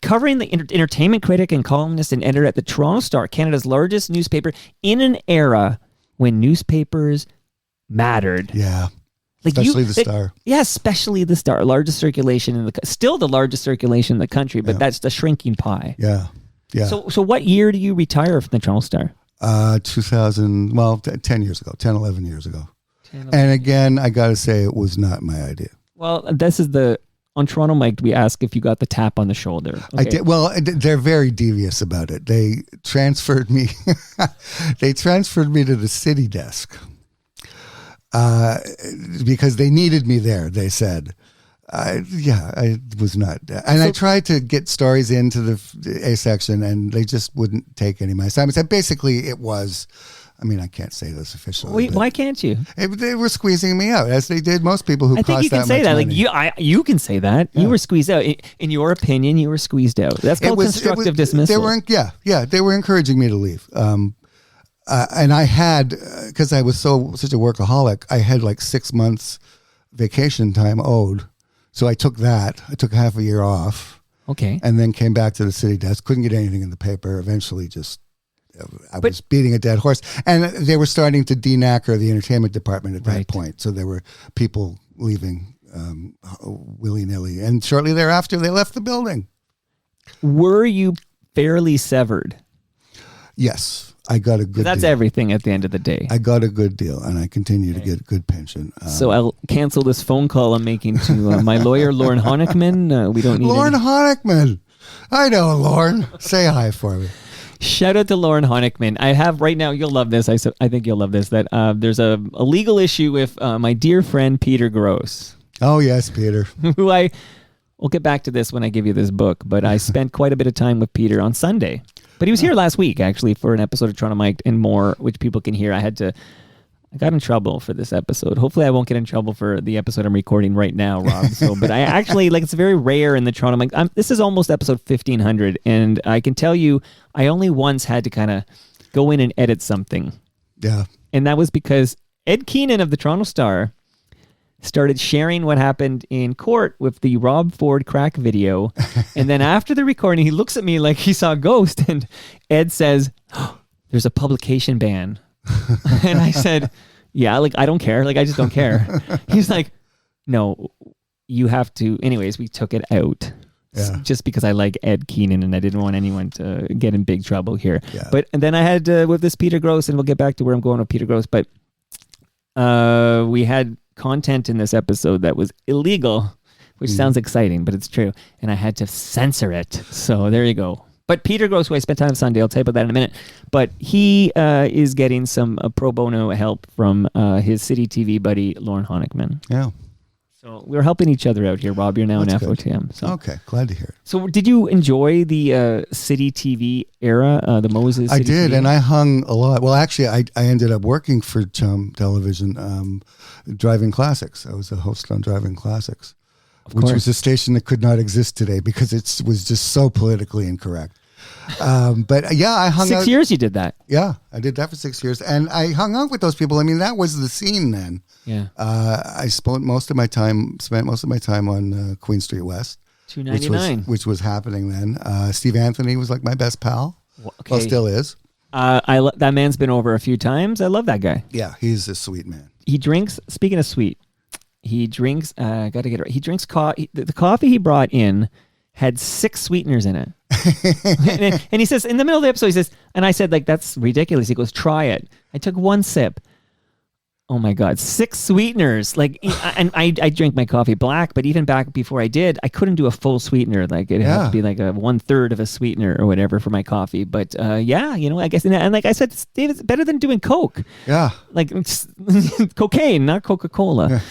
covering the entertainment critic and columnist and editor at the Toronto Star, Canada's largest newspaper, in an era when newspapers mattered. Yeah. Especially the Star. Yeah, especially the Star, largest circulation still the largest circulation in the country, but that's the shrinking pie. Yeah. Yeah. So what year do you retire from the Toronto Star? 2000, 10 years ago, 10, 11 years ago. And again, I got to say, it was not my idea. Well, this is on Toronto Mike, we ask if you got the tap on the shoulder. Okay. I did. Well, they're very devious about it. They transferred me. They transferred me to the city desk because they needed me there. They said, I was not. And I tried to get stories into the A section, and they just wouldn't take any of my assignments. And basically, it was. I mean, I can't say this officially. Why can't you? They were squeezing me out, as they did most people who cost that much money. I think you can say that. You can say that. Yeah. You were squeezed out. In your opinion, you were squeezed out. That's called constructive dismissal. They were encouraging me to leave. And I had, because I was such a workaholic, I had like 6 months vacation time owed. So I took that. I took half a year off. Okay. And then came back to the city desk. Couldn't get anything in the paper. Eventually I was beating a dead horse. And they were starting to de-knacker the entertainment department at that point. So there were people leaving willy-nilly. And shortly thereafter, they left the building. Were you fairly severed? Yes. I got a good deal. That's everything at the end of the day. I got a good deal, and I continue to get a good pension. So I'll cancel this phone call I'm making to my lawyer, Lauren Honickman. We don't need Lauren Honickman. I know, Lauren. Say hi for me. Shout out to Lauren Honickman. I have right now, you'll love this. I think you'll love this, that there's a legal issue with my dear friend, Peter Gross. Oh, yes, Peter. Who we'll get back to this when I give you this book, but I spent quite a bit of time with Peter on Sunday. But he was here last week, actually, for an episode of Toronto Mike and more, which people can hear. I got in trouble for this episode. Hopefully I won't get in trouble for the episode I'm recording right now, Rob. But I actually, it's very rare in the Toronto Mike. This is almost episode 1500, and I can tell you, I only once had to kind of go in and edit something. Yeah. And that was because Ed Keenan of the Toronto Star started sharing what happened in court with the Rob Ford crack video. And then after the recording, he looks at me like he saw a ghost, and Ed says, there's a publication ban. And I said, yeah, I don't care. I just don't care. He's like, no, you have to. Anyways, we took it out just because I like Ed Keenan and I didn't want anyone to get in big trouble here. Yeah. And then I had with this Peter Gross, and we'll get back to where I'm going with Peter Gross, but we had content in this episode that was illegal, which sounds exciting, but it's true. And I had to censor it. So there you go. But Peter Gross, who I spent time on Sunday, I'll tell you about that in a minute. But he is getting some pro bono help from his City TV buddy, Lauren Honickman. Yeah. So we're helping each other out here, Rob. You're now That's in FOTM. So. Okay, glad to hear it. So did you enjoy the City TV era, the Moses City I did, TV? and I hung a lot. Well, actually, I ended up working for Chum Television, Driving Classics. I was a host on Driving Classics, which was a station that could not exist today because it was just so politically incorrect. But yeah, I hung out. 6 years you did that. Yeah, I did that for 6 years, and I hung out with those people. I mean, that was the scene then. Yeah. I spent most of my time on Queen Street West, $2.99. which was happening then. Steve Anthony was like my best pal. Okay. Well, still is. That man's been over a few times. I love that guy. Yeah, he's a sweet man. He drinks. Speaking of sweet, he drinks. Got to get it right. He drinks coffee. The coffee he brought in had 6 sweeteners in it. and he says in the middle of the episode, he says, and I said, like, that's ridiculous. He goes, try it. I took 1 sip. Oh my God, 6 sweeteners. Like, and I drink my coffee black, but even back before I did, I couldn't do a full sweetener. Like, it had to be like a 1/3 of a sweetener or whatever for my coffee. But yeah, you know, I guess, and like I said, Dave, it's better than doing Coke. Yeah. Like cocaine, not Coca-Cola.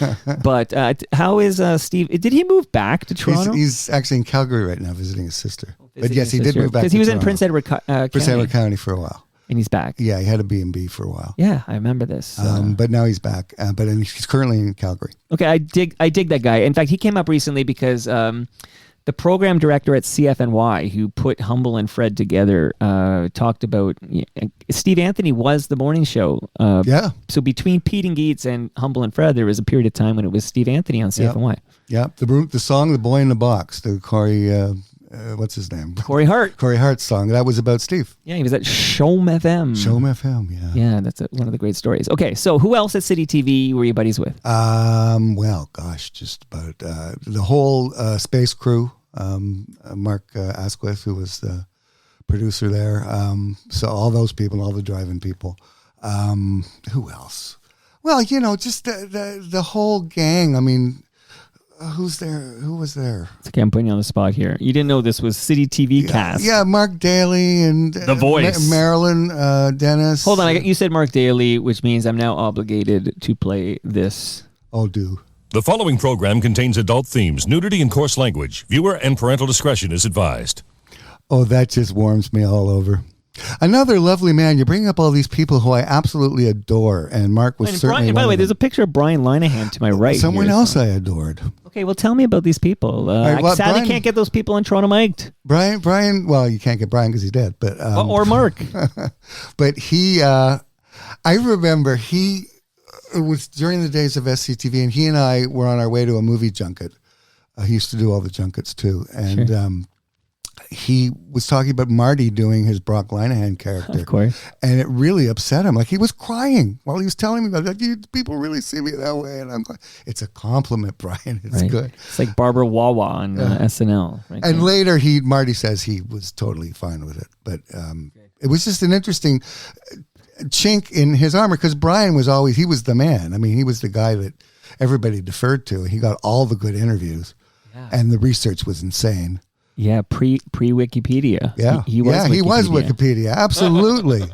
But how is Steve? Did he move back to Toronto? He's actually in Calgary right now visiting his sister. But yes, he did move back because he was Toronto. in Prince Edward County for a while. And he's back. Yeah, he had a B&B for a while. Yeah, I remember this. But now he's back. But he's currently in Calgary. Okay, I dig that guy. In fact, he came up recently because the program director at CFNY, who put Humble and Fred together, talked about Steve Anthony was the morning show. Yeah. So between Pete and Geets and Humble and Fred, there was a period of time when it was Steve Anthony on CFNY. Yeah. The song "The Boy in the Box," the Corey. What's his name? Corey Hart. Corey Hart's song. That was about Steve. Yeah, he was at Showm FM. Showm FM, yeah. Yeah, that's one of the great stories. Okay, so who else at City TV were you buddies with? Well, gosh, just about the whole space crew. Mark Asquith, who was the producer there. So all those people, all the driving people. Who else? Well, you know, just the whole gang. I mean, who's there? Who was there? It's okay, I'm putting you on the spot here. You didn't know this was City TV cast. Yeah, Mark Daly and The Voice. Marilyn Dennis. Hold on, you said Mark Daly, which means I'm now obligated to play this. Oh, do. The following program contains adult themes, nudity, and coarse language. Viewer and parental discretion is advised. Oh, that just warms me all over. Another lovely man. You bring up all these people who I absolutely adore, and Mark was certainly Brian, by the way, one of there's them. a picture of Brian Linehan to my right. Someone here, else so. I adored. Okay, well, tell me about these people. right, well, I sadly Brian- can't get those people in Toronto mic'd. Brian. Well, you can't get Brian because he's dead, but Or Mark. but he. I remember it was during the days of SCTV, and he and I were on our way to a movie junket. He used to do all the junkets too, and. Sure. He was talking about Marty doing his Brock Linehan character. Of course. And it really upset him. Like, he was crying while he was telling me about it. Like, people really see me that way. And I'm like, it's a compliment, Brian. It's Right. good. It's like Barbara Wawa on SNL. Right And there. later, Marty says he was totally fine with it. But it was just an interesting chink in his armor because Brian was he was the man. I mean, he was the guy that everybody deferred to. He got all the good interviews. Yeah. And the research was insane. Yeah, pre-Wikipedia. Yeah, He was Wikipedia. he was Wikipedia. Absolutely,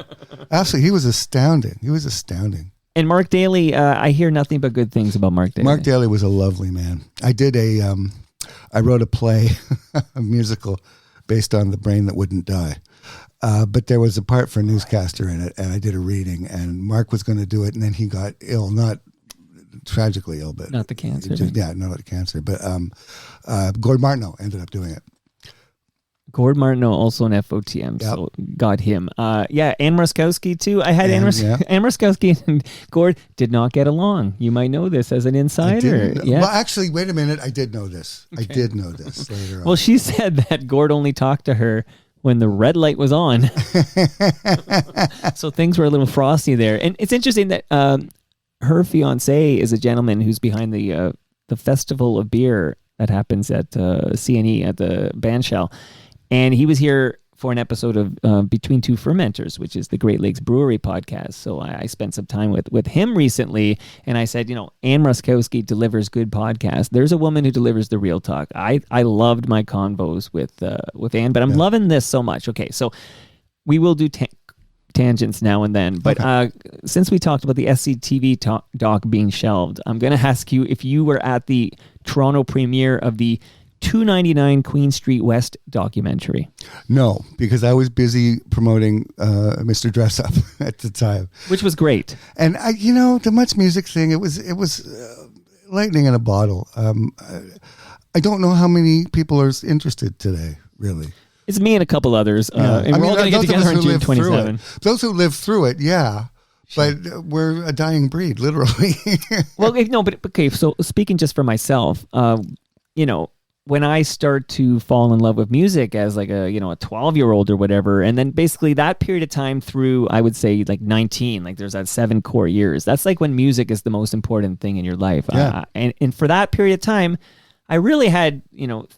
absolutely. He was astounding. And Mark Daly, I hear nothing but good things about Mark Daly. Mark Daly was a lovely man. I wrote a play, a musical, based on The Brain That Wouldn't Die. But there was a part for a newscaster in it, and I did a reading, and Mark was going to do it, and then he got ill, not tragically ill, but Not the cancer. not the cancer. But Gord Martineau ended up doing it. Gord Martineau, also an FOTM, so got him. Ann Muskowski too. I had Ann Muskowski and Gord did not get along. You might know this as an insider. Well, actually, wait a minute. I did know this. Okay. I did know this later on. Well, she said that Gord only talked to her when the red light was on. So things were a little frosty there. And it's interesting that her fiance is a gentleman who's behind the festival of beer that happens at CNE at the Bandshell. And he was here for an episode of Between Two Fermenters, which is the Great Lakes Brewery podcast. So I spent some time with him recently, and I said, Ann Muskowski delivers good podcasts. There's a woman who delivers the real talk. I loved my convos with Ann, but I'm loving this so much. Okay, so we will do tangents now and then, but since we talked about the SCTV doc being shelved, I'm going to ask you if you were at the Toronto premiere of the $2.99 Queen Street West documentary. No, because I was busy promoting Mr. Dress Up at the time, which was great. And the Much Music thing, it was lightning in a bottle. I don't know how many people are interested today, really. It's me and a couple others. And we're all going to get together on June 27. Those who live through it, yeah. But we're a dying breed, literally. Well, no, but okay. So speaking just for myself, when I start to fall in love with music as like a 12-year-old or whatever, and then basically that period of time through, I would say like 19, like there's that 7 core years. That's like when music is the most important thing in your life. Yeah. And for that period of time, I really had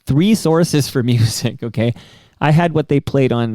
3 sources for music. Okay, I had what they played on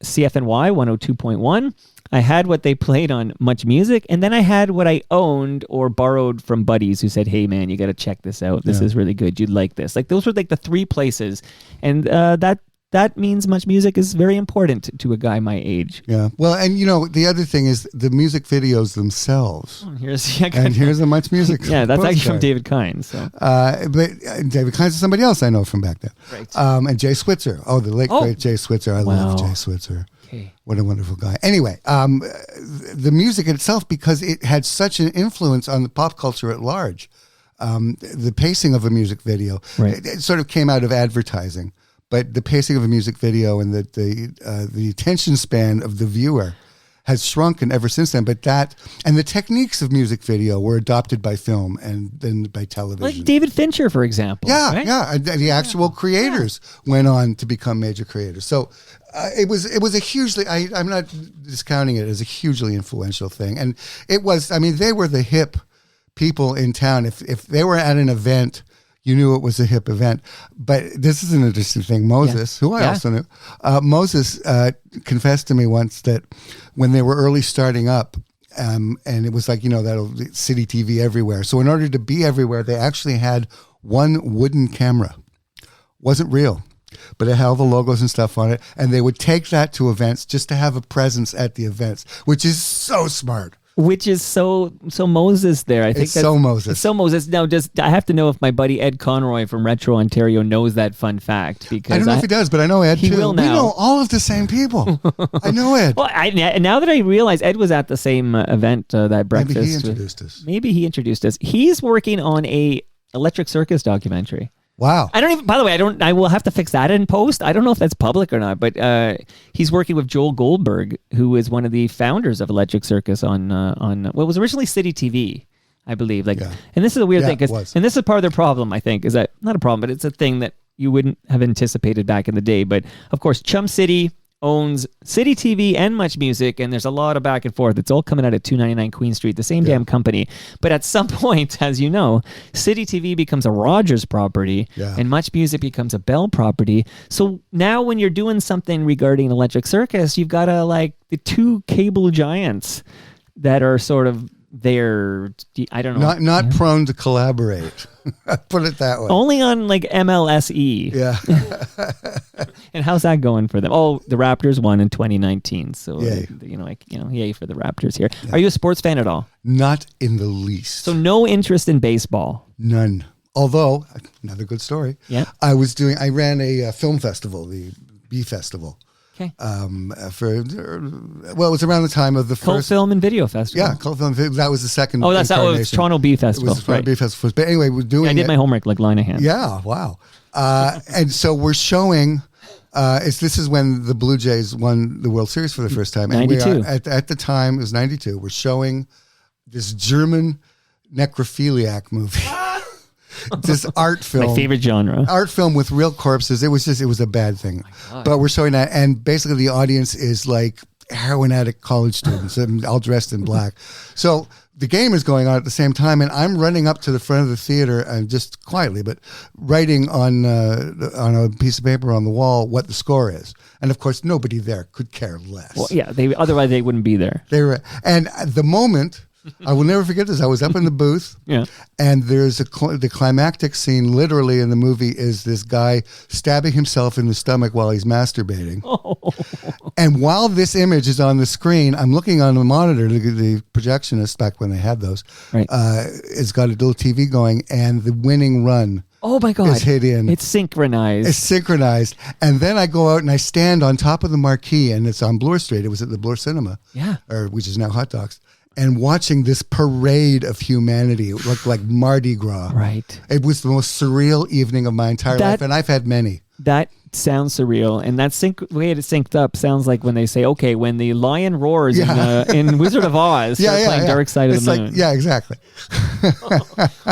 CFNY 102.1. I had what they played on Much Music, and then I had what I owned or borrowed from buddies who said, "Hey, man, you got to check this out. This is really good. You'd like this." Like those were like the 3 places, and that means Much Music is very important to a guy my age. Yeah. Well, and the other thing is the music videos themselves. Here's the Much Music. Yeah, that's actually from David Kynes. So. But David Kynes is somebody else I know from back then. Right. And Jay Switzer. Oh, the late great Jay Switzer. I love Jay Switzer. Okay. What a wonderful guy. Anyway, the music itself, because it had such an influence on the pop culture at large, the pacing of a music video, it sort of came out of advertising, but the pacing of a music video and the attention span of the viewer has shrunken ever since then. But and the techniques of music video were adopted by film and then by television. Like David Fincher, for example. Yeah, right? yeah. The actual creators went on to become major creators. So it was a hugely, I'm not discounting it as a hugely influential thing. And it was, they were the hip people in town. If they were at an event, you knew it was a hip event. But this is an interesting thing. Moses, who I also knew, Moses confessed to me once that when they were early starting up, and it was like, that city TV everywhere. So in order to be everywhere, they actually had one wooden camera. Wasn't real, but it had all the logos and stuff on it. And they would take that to events just to have a presence at the events, which is so smart. Which is so Moses there. I think it's so Moses. It's so Moses. Now, I have to know if my buddy Ed Conroy from Retro Ontario knows that fun fact. Because I don't know if he does, but I know Ed he too. Will now. We know all of the same people. I know Ed. Well, now that I realize Ed was at the same event, that breakfast. Maybe he introduced us. Maybe he introduced us. He's working on a Electric Circus documentary. Wow. I don't even, by the way, I will have to fix that in post. I don't know if that's public or not, but he's working with Joel Goldberg, who is one of the founders of Electric Circus on what was originally City TV, I believe. And this is a weird thing, and this is part of their problem, I think, is that, not a problem, but it's a thing that you wouldn't have anticipated back in the day. But of course, Chum City owns City TV and Much Music, and there's a lot of back and forth. It's all coming out at 299 Queen Street, the same damn company. But at some point, as you know, City TV becomes a Rogers property, and Much Music becomes a Bell property. So now when you're doing something regarding Electric Circus, you've got the 2 cable giants that are sort of there. I don't know. Not prone to collaborate. Put it that way. Only on like MLSE. Yeah. And how's that going for them? Oh, the Raptors won in 2019. So yay. Yay for the Raptors here. Yeah. Are you a sports fan at all? Not in the least. So no interest in baseball? None. Although, another good story. Yeah. I ran a film festival, the B Festival. Okay. It was around the time of the Cult first Film and Video Festival. Yeah, Cult Film. That was the second. Oh, that's Toronto B Festival. It was Toronto B Festival. But anyway, we're doing. I did my homework like Linehan. Yeah. Wow. And so we're showing. This is when the Blue Jays won the World Series for the first time. And 92. At the time, it was 92. We're showing this German necrophiliac movie. This art film. My favorite genre. Art film with real corpses. It was a bad thing. But we're showing that. And basically the audience is like heroin addict college students all dressed in black. So the game is going on at the same time. And I'm running up to the front of the theater and just quietly, but writing on a piece of paper on the wall what the score is. And of course, nobody there could care less. Well, yeah, otherwise they wouldn't be there. And at the moment, I will never forget this. I was up in the booth, and there's the climactic scene. Literally in the movie is this guy stabbing himself in the stomach while he's masturbating. And while this image is on the screen, I'm looking on the monitor. The projectionist back when they had those, it's got a little TV going, and the winning run. Oh my God! Is hit in. It's synchronized. And then I go out and I stand on top of the marquee, and it's on Bloor Street. It was at the Bloor Cinema, which is now Hot Dogs. And watching this parade of humanity, it looked like Mardi Gras. Right. It was the most surreal evening of my entire life, and I've had many. That sounds surreal, and that way it synced up sounds like when they say, "Okay, when the lion roars in Wizard of Oz, start playing Dark Side of the Moon." Yeah, exactly.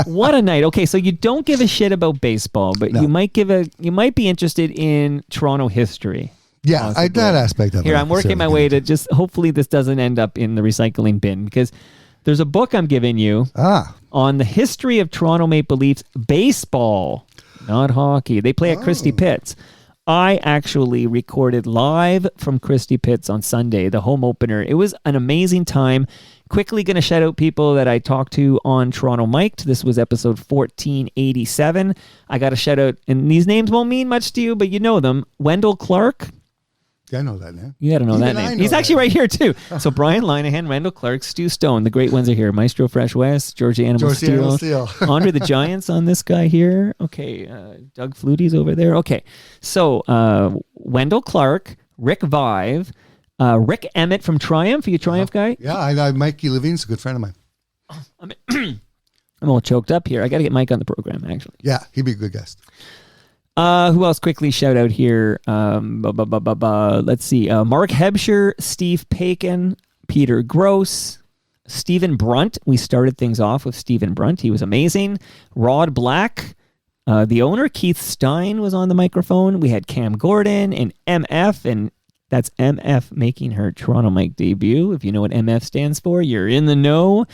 What a night! Okay, so you don't give a shit about baseball, but you might be interested in Toronto history. Yeah, that aspect of it. Here, I'm working my way to just hopefully this doesn't end up in the recycling bin because there's a book I'm giving you on the history of Toronto Maple Leafs baseball. Not hockey. They play at Christie Pitts. I actually recorded live from Christie Pitts on Sunday, the home opener. It was an amazing time. Quickly going to shout out people that I talked to on Toronto Mic'd. This was episode 1487. I got a shout out, and these names won't mean much to you, but you know them. Wendell Clark. Yeah, I know that name. You got to know that name. He's actually right here, too. So Brian Linehan, Wendell Clark, Stu Stone, the great ones are here. Maestro Fresh West, Georgie Animal Steel. Andre the Giants on this guy here. Okay, Doug Flutie's over there. Okay, so Wendell Clark, Rick Vive, Rick Emmett from Triumph. Are you a Triumph guy? Yeah, I Mikey Levine's a good friend of mine. I'm all choked up here. I got to get Mike on the program, actually. Yeah, he'd be a good guest. Who else quickly shout out here? Let's see. Mark Hebscher, Steve Paikin, Peter Gross, Stephen Brunt. We started things off with Stephen Brunt. He was amazing. Rod Black, the owner, Keith Stein, was on the microphone. We had Cam Gordon and MF, and that's MF making her Toronto Mic debut. If you know what MF stands for, you're in the know.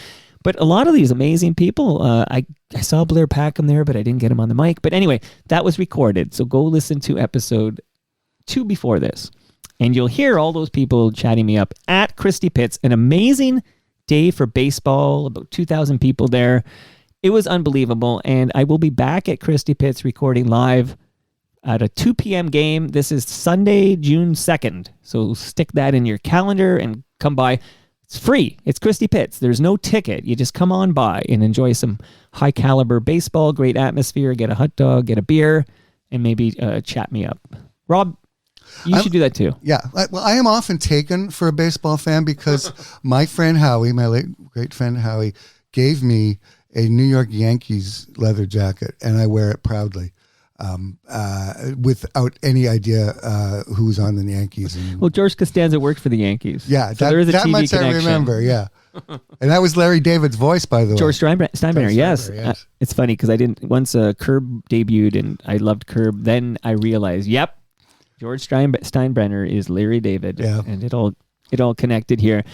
But a lot of these amazing people, I saw Blair Packham there, but I didn't get him on the mic. But anyway, that was recorded. So go listen to episode 2 before this. And you'll hear all those people chatting me up at Christie Pitts. An amazing day for baseball, about 2,000 people there. It was unbelievable. And I will be back at Christie Pitts recording live at a 2 p.m. game. This is Sunday, June 2nd. So stick that in your calendar and come by. It's free. It's Christie Pitts. There's no ticket. You just come on by and enjoy some high caliber baseball, great atmosphere, get a hot dog, get a beer, and maybe chat me up. Rob, you should do that too. Yeah. Well, I am often taken for a baseball fan because my friend Howie, my late great friend Howie, gave me a New York Yankees leather jacket, and I wear it proudly. Without any idea who's on the Yankees. Well, George Costanza worked for the Yankees. Yeah, so there is a that TV much connection. I remember, yeah. And that was Larry David's voice, by the way. George Steinbrenner, yes. It's funny because I didn't, once Curb debuted and I loved Curb, then I realized, yep, George Steinbrenner is Larry David. Yeah. And it all connected here.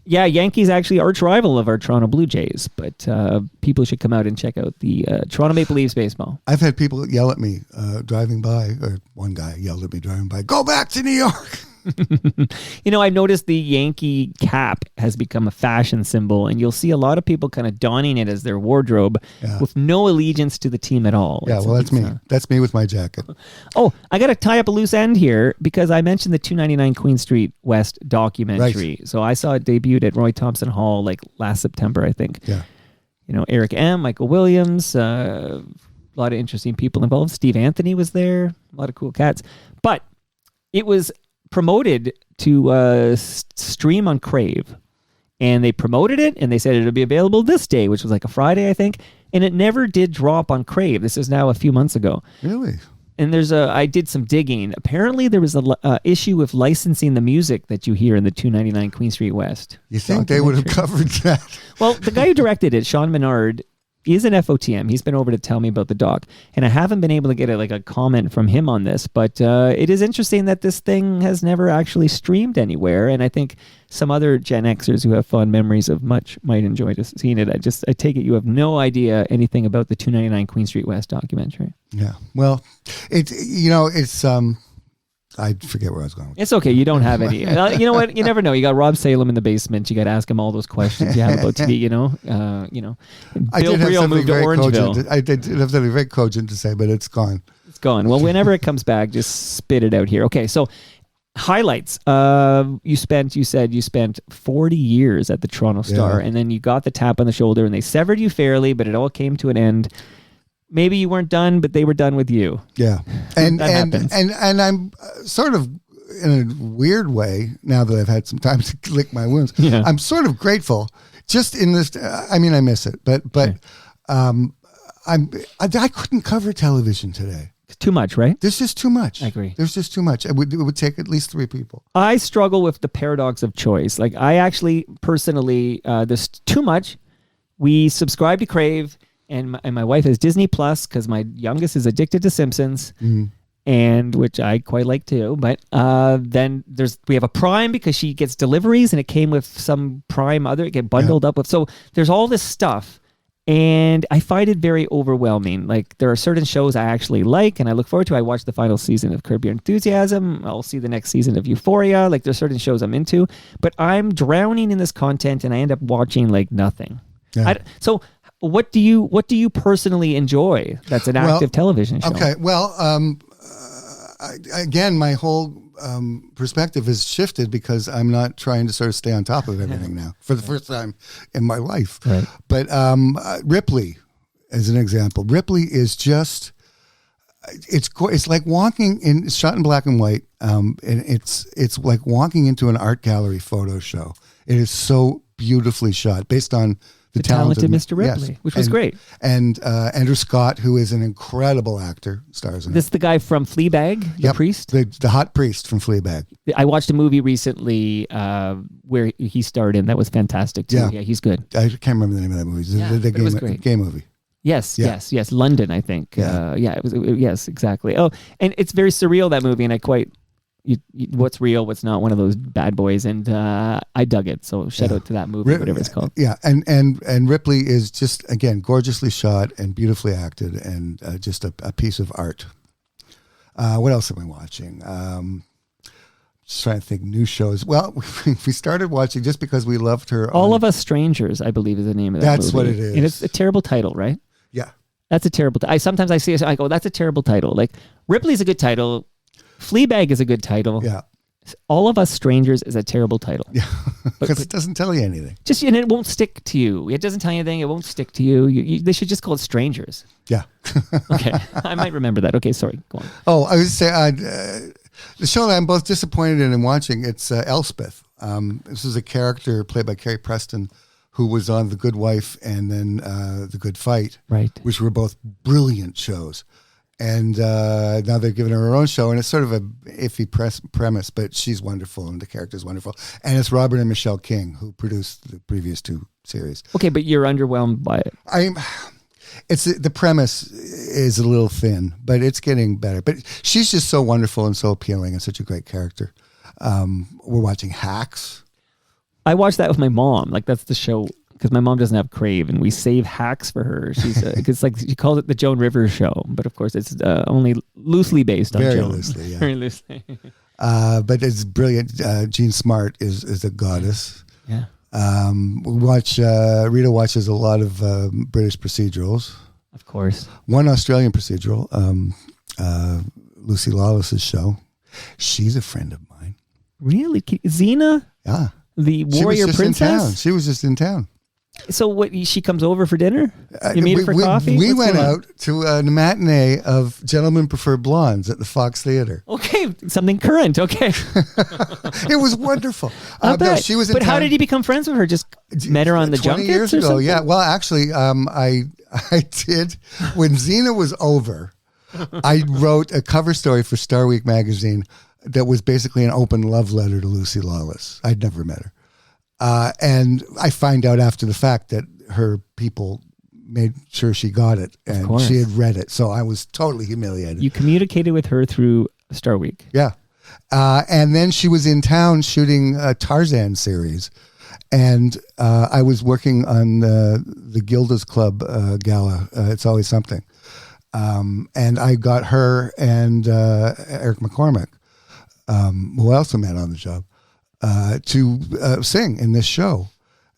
Yeah, Yankees actually arch rival of our Toronto Blue Jays, but people should come out and check out the Toronto Maple Leafs baseball. I've had people yell at me driving by, or one guy yelled at me driving by, "Go back to New York." You know, I've noticed the Yankee cap has become a fashion symbol, and you'll see a lot of people kind of donning it as their wardrobe with no allegiance to the team at all. Yeah, well, that's me. That's me with my jacket. Oh, I got to tie up a loose end here because I mentioned the 299 Queen Street West documentary. Right. So I saw it debuted at Roy Thompson Hall like last September, I think. Yeah. You know, Eric M., Michael Williams, a lot of interesting people involved. Steve Anthony was there, a lot of cool cats. But it was promoted to stream on Crave, and they promoted it and they said it'll be available this day, which was like a Friday, I think, and it never did drop on Crave. This is now a few months ago. Really? And I did some digging. Apparently there was a issue with licensing the music that you hear in the 299 Queen Street West. You think they would have covered that? Well, the guy who directed it, Sean Menard, is an FOTM. He's been over to tell me about the doc, and I haven't been able to get a comment from him on this, but it is interesting that this thing has never actually streamed anywhere, and I think some other Gen Xers who have fond memories of much might enjoy just seeing it. I take it you have no idea anything about the 299 Queen Street West documentary. Yeah. Well, it's I forget where I was going with It's okay. You don't have any. You know what? You never know. You got Rob Salem in the basement. You got to ask him all those questions you have about TV. Bill Brio moved to Orangeville. I did have something very cogent to say, but it's gone. It's gone. Well, whenever it comes back, just spit it out here. Okay, so highlights. You said you spent 40 years at the Toronto Star, and then you got the tap on the shoulder, and they severed you fairly, but it all came to an end. Maybe you weren't done, but they were done with you. Yeah. And I'm sort of, in a weird way, now that I've had some time to lick my wounds, I'm sort of grateful just in this. I mean, I miss it, but I couldn't cover television today. Too much, right? There's just too much. I agree. There's just too much. It would take at least 3 people. I struggle with the paradox of choice. Like I actually personally, there's too much. We subscribe to Crave, and my wife has Disney Plus because my youngest is addicted to Simpsons, and which I quite like too. But then we have a Prime because she gets deliveries, and it came with some Prime it get bundled up with. So there's all this stuff. And I find it very overwhelming. Like there are certain shows I actually like and I look forward to. I watched the final season of Curb Your Enthusiasm. I'll see the next season of Euphoria. Like there's certain shows I'm into, but I'm drowning in this content and I end up watching like nothing. Yeah. So what do you personally enjoy that's an active television show? Okay. Well, again, my whole perspective has shifted because I'm not trying to sort of stay on top of everything now for the first time in my life. Right. But Ripley, as an example, Ripley is just it's like walking in. It's shot in black and white, and it's like walking into an art gallery photo show. It is so beautifully shot, based on the talented Mr. Ripley, which was great. And Andrew Scott, who is an incredible actor, stars in this. The guy from Fleabag, the priest? The hot priest from Fleabag. I watched a movie recently where he starred in. That was fantastic, too. Yeah, he's good. I can't remember the name of that movie. The it was great. Game movie. Yes. London, I think. Yeah. Yes, exactly. Oh, and it's very surreal, that movie, and I quite... what's real, what's not, one of those bad boys, and I dug it. So shout out to that movie, whatever it's called. Yeah, and Ripley is just, again, gorgeously shot and beautifully acted, and just a piece of art. What else am I watching? Just trying to think new shows. Well, we started watching just because we loved her. All of Us Strangers, I believe, is the name of that movie. That's what it is. And it's a terrible title, right? Yeah. That's a terrible title. Sometimes I see it, I go, that's a terrible title. Like, Ripley's a good title. Fleabag is a good title. Yeah. All of Us Strangers is a terrible title. Yeah. Because it doesn't tell you anything. And it won't stick to you. It doesn't tell you anything. It won't stick to you. They should just call it Strangers. Yeah. Okay. I might remember that. Okay, sorry. Go on. Oh, I was saying, the show that I'm both disappointed in and watching, it's Elspeth. This is a character played by Carrie Preston, who was on The Good Wife and then The Good Fight, right? Which were both brilliant shows. And now they've given her own show, and it's sort of a iffy premise, but she's wonderful, and the character's wonderful. And it's Robert and Michelle King, who produced the previous 2 series. Okay, but you're underwhelmed by it. The premise is a little thin, but it's getting better. But she's just so wonderful and so appealing, and such a great character. We're watching Hacks. I watched that with my mom. Like, that's the show, because my mom doesn't have Crave, and we save Hacks for her. She's it's like she calls it the Joan Rivers show, but of course it's only loosely based on Very Joan. Loosely, yeah. Very loosely. But it's brilliant. Jean Smart is a goddess. Yeah. Rita watches a lot of British procedurals. Of course. One Australian procedural, Lucy Lawless's show. She's a friend of mine. Really? Xena? Yeah. The warrior princess? She was just in town. So what? She comes over for dinner? You meet her for coffee? We went out to a matinee of Gentlemen Prefer Blondes at the Fox Theater. Okay, something current. Okay. It was wonderful. No, she was in but town. how did you become friends with her? Just met her on the 20 junkets years or ago, something? yeah. Well, actually, I did. When Xena was over, I wrote a cover story for Star Week magazine that was basically an open love letter to Lucy Lawless. I'd never met her. And I find out after the fact that her people made sure she got it, and she had read it. So I was totally humiliated. You communicated with her through Star Week. Yeah. And then she was in town shooting a Tarzan series. And I was working on the Gilda's Club gala. It's Always Something. And I got her and Eric McCormack, who I also met on the job, to sing in this show.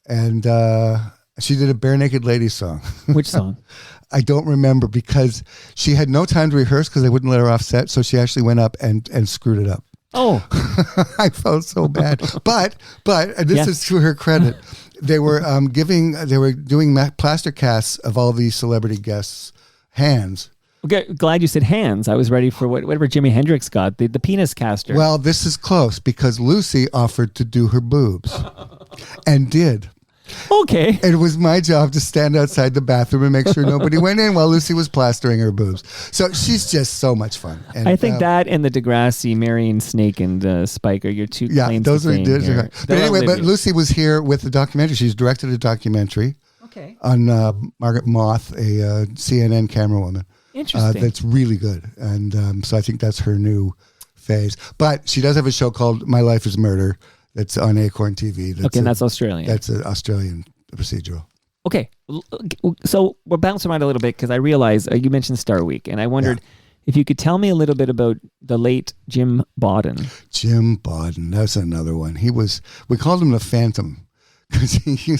And she did a Bare Naked Ladies song. Which song? I don't remember, because she had no time to rehearse because they wouldn't let her off set. So she actually went up and screwed it up. Oh, I felt so bad. But this is to her credit. They were doing plaster casts of all these celebrity guests' hands. Okay, glad you said hands. I was ready for whatever Jimi Hendrix got, the penis caster. Well, this is close, because Lucy offered to do her boobs and did. Okay. It was my job to stand outside the bathroom and make sure nobody went in while Lucy was plastering her boobs. So she's just so much fun. And, I think that and the Degrassi, Marion Snake and Spike are your two claims those to are fame here. But anyway, but Lucy was here with the documentary. She's directed a documentary on Margaret Moth, a CNN camerawoman. Interesting. That's really good. And so I think that's her new phase. But she does have a show called My Life is Murder that's on Acorn TV. And that's Australian. That's an Australian procedural. Okay. So we're bouncing around a little bit because I realize you mentioned Star Week, and I wondered if you could tell me a little bit about the late Jim Bodden. Jim Bodden, that's another one. We called him the Phantom because he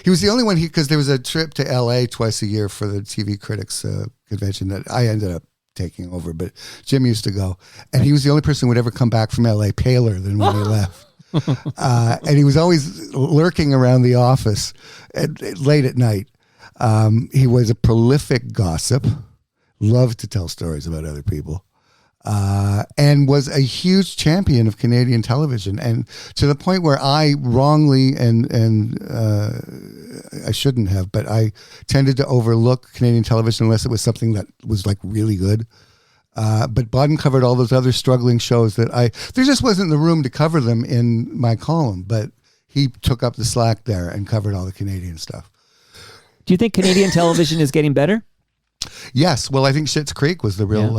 was the only one, because there was a trip to LA twice a year for the TV Critics convention that I ended up taking over, but Jim used to go, and he was the only person who would ever come back from LA paler than when he left. And he was always lurking around the office late at night. He was a prolific gossip, loved to tell stories about other people, and was a huge champion of Canadian television. And to the point where I wrongly and I shouldn't have, but I tended to overlook Canadian television unless it was something that was like really good. But Bodden covered all those other struggling shows that there just wasn't the room to cover them in my column, but he took up the slack there and covered all the Canadian stuff. Do you think Canadian television is getting better? Yes. Well, I think Schitt's Creek was the real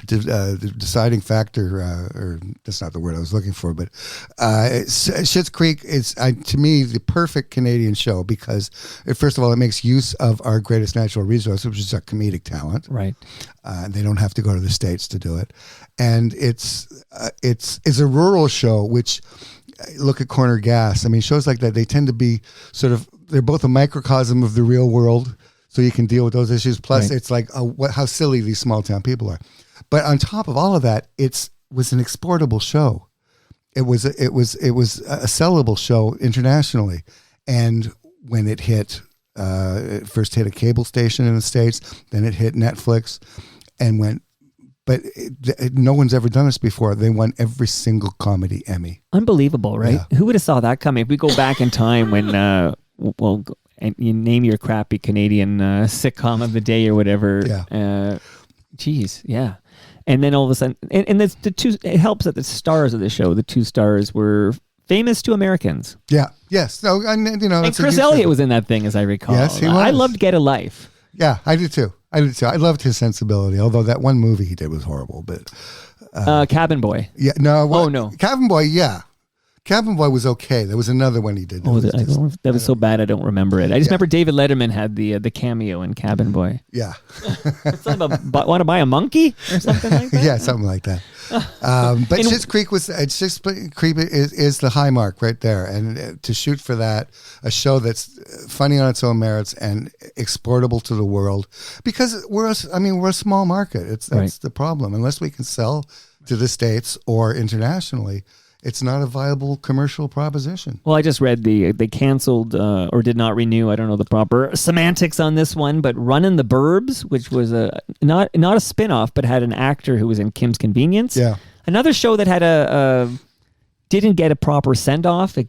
the deciding factor, or that's not the word I was looking for, but Schitt's Creek is, to me, the perfect Canadian show because, first of all, it makes use of our greatest natural resource, which is our comedic talent. Right. They don't have to go to the States to do it. And it's a rural show, which, look at Corner Gas. I mean, shows like that, they tend to be they're both a microcosm of the real world, so you can deal with those issues. Plus, it's like how silly these small town people are. But on top of all of that, it was an exportable show. It was a sellable show internationally. And when it hit, it first hit a cable station in the States, then it hit Netflix, and went. But no one's ever done this before. They won every single comedy Emmy. Unbelievable, right? Yeah. Who would have saw that coming? If we go back in time when, and you name your crappy Canadian sitcom of the day or whatever. Yeah. Geez, yeah. And then all of a sudden, and it helps that the stars of the show, the two stars, were famous to Americans. Yeah. Yes. So, and Chris Elliott was in that thing, as I recall. Yes, he was. I loved Get a Life. Yeah, I did too. I loved his sensibility, although that one movie he did was horrible. But Cabin Boy. Yeah. No. Oh, no. Cabin Boy. Yeah. Cabin Boy was okay. There was another one he did. That was so bad I don't remember it. I just remember David Letterman had the cameo in Cabin Boy. Yeah. It's something about want to buy a monkey or something like that. Yeah, something like that. But Schitt's Creek is the high mark right there, and to shoot for that, a show that's funny on its own merits and exportable to the world, because we're a small market. That's the problem. Unless we can sell to the States or internationally, it's not a viable commercial proposition. Well, I just read they canceled or did not renew. I don't know the proper semantics on this one, but Runnin' the Burbs, which was not a spin-off, but had an actor who was in Kim's Convenience. Yeah. Another show that had didn't get a proper send-off. They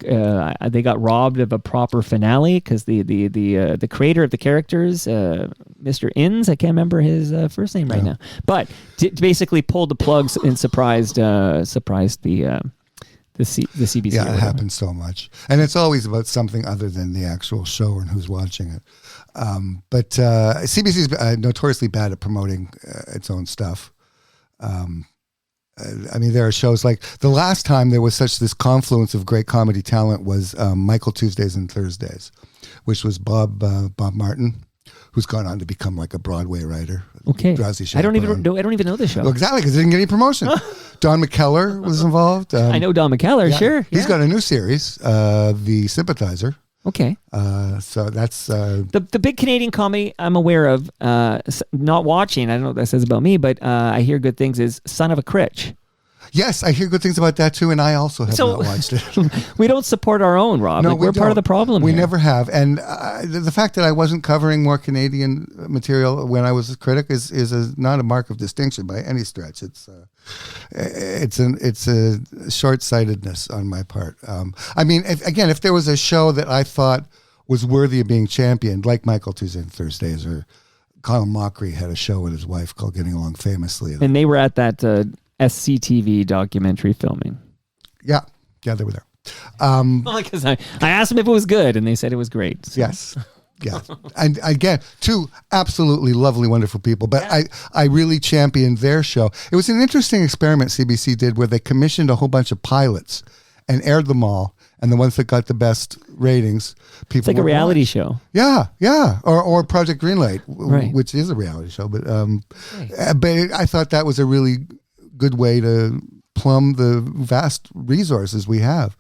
got robbed of a proper finale because the creator of the characters, Mr. Inns, I can't remember his first name right now, but basically pulled the plugs and surprised the CBC. Yeah, it happens so much. And it's always about something other than the actual show and who's watching it. But CBC is notoriously bad at promoting its own stuff. There are shows like the last time there was this confluence of great comedy talent was Michael Tuesdays and Thursdays, which was Bob Martin, who's gone on to become like a Broadway writer. Okay, I don't even know the show. Well, exactly, because it didn't get any promotion. Don McKellar was involved. I know Don McKellar. Yeah, sure, he's got a new series, The Sympathizer. Okay, so that's the big Canadian comedy I'm aware of. Not watching. I don't know what that says about me, but I hear good things. Is Son of a Critch. Yes, I hear good things about that too, and I also have not watched it. We don't support our own, Rob. No, we're part of the problem. We never have, and the fact that I wasn't covering more Canadian material when I was a critic is not a mark of distinction by any stretch. It's it's a short-sightedness on my part. I mean, if there was a show that I thought was worthy of being championed, like Michael Tuesday and Thursdays, or Colin Mockery had a show with his wife called Getting Along Famously. And they were at that SCTV documentary filming. Yeah, they were there. Because I asked them if it was good, and they said it was great. So. Yes. Yeah. And again, two absolutely lovely, wonderful people. But I really championed their show. It was an interesting experiment CBC did where they commissioned a whole bunch of pilots and aired them all. And the ones that got the best ratings, people. It's like a reality show. Yeah. Or Project Greenlight, right. which is a reality show. But I thought that was a really good way to plumb the vast resources we have.